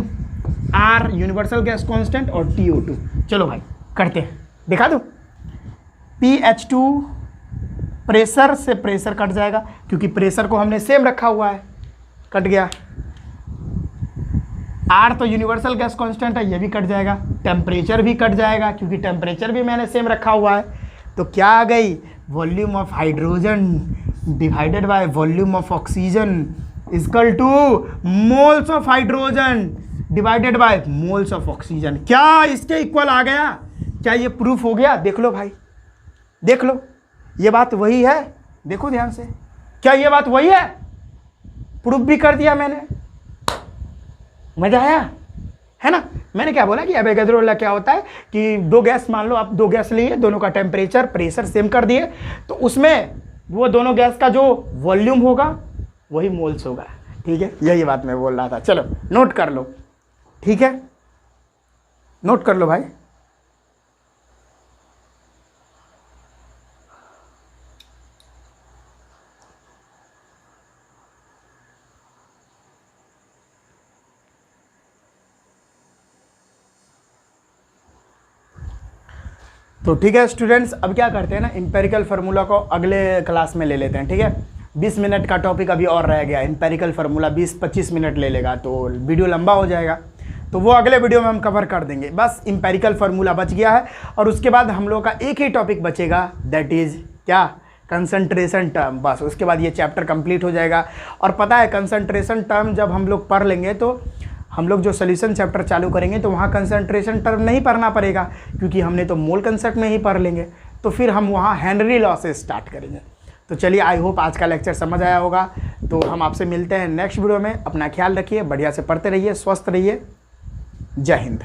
R universal gas constant और TO2। चलो भाई करते हैं, दिखा दूँ, PH2 प्रेशर से प्रेशर कट जाएगा क्योंकि प्रेशर को हमने सेम रखा हुआ है, कट गया। R तो यूनिवर्सल गैस कांस्टेंट है, ये भी कट जाएगा। टेम्परेचर भी कट जाएगा क्योंकि टेम्परेचर भी मैंने सेम रखा हुआ है। तो क्या आ गई, volume of hydrogen divided by volume of oxygen equal two moles of hydrogen divided by moles of oxygen. क्या इसके इक्वल आ गया? क्या ये प्रूफ हो गया? देख लो भाई, देख लो, ये बात वही है। देखो ध्यान से, क्या ये बात वही है? प्रूफ भी कर दिया मैंने। मजा आया है ना? मैंने क्या बोला कि एवोगाड्रो लॉ क्या होता है कि दो गैस, मान लो आप दो गैस लिए, दोनों का टेम्परेचर प्रेशर सेम कर दिए, तो उसमें वो दोनों गैस का जो वॉल्यूम होगा वही मोल्स होगा। ठीक है, यही बात मैं बोल रहा था। चलो नोट कर लो, ठीक है, नोट कर लो भाई। तो ठीक है स्टूडेंट्स, अब क्या करते हैं ना, एम्पेरिकल फार्मूला को अगले क्लास में ले लेते हैं। ठीक है, 20 मिनट का टॉपिक अभी और रह गया। एम्पेरिकल फार्मूला 20-25 मिनट ले लेगा तो वीडियो लंबा हो जाएगा, तो वो अगले वीडियो में हम कवर कर देंगे। बस एम्पेरिकल फार्मूला बच गया है और उसके बाद हम लोग का एक ही टॉपिक बचेगा, दैट इज़ क्या, कंसंट्रेशन टर्म। बस उसके बाद ये चैप्टर कंप्लीट हो जाएगा। और पता है कंसंट्रेशन टर्म जब हम लोग पढ़ लेंगे तो हम लोग जो सोल्यूशन चैप्टर चालू करेंगे तो वहाँ कंसंट्रेशन टर्म नहीं पढ़ना पड़ेगा क्योंकि हमने तो मोल कंसेप्ट में ही पढ़ लेंगे। तो फिर हम वहाँ हेनरी लॉ से स्टार्ट करेंगे। तो चलिए, आई होप आज का लेक्चर समझ आया होगा। तो हम आपसे मिलते हैं नेक्स्ट वीडियो में। अपना ख्याल रखिए, बढ़िया से पढ़ते रहिए, स्वस्थ रहिए। जय हिंद।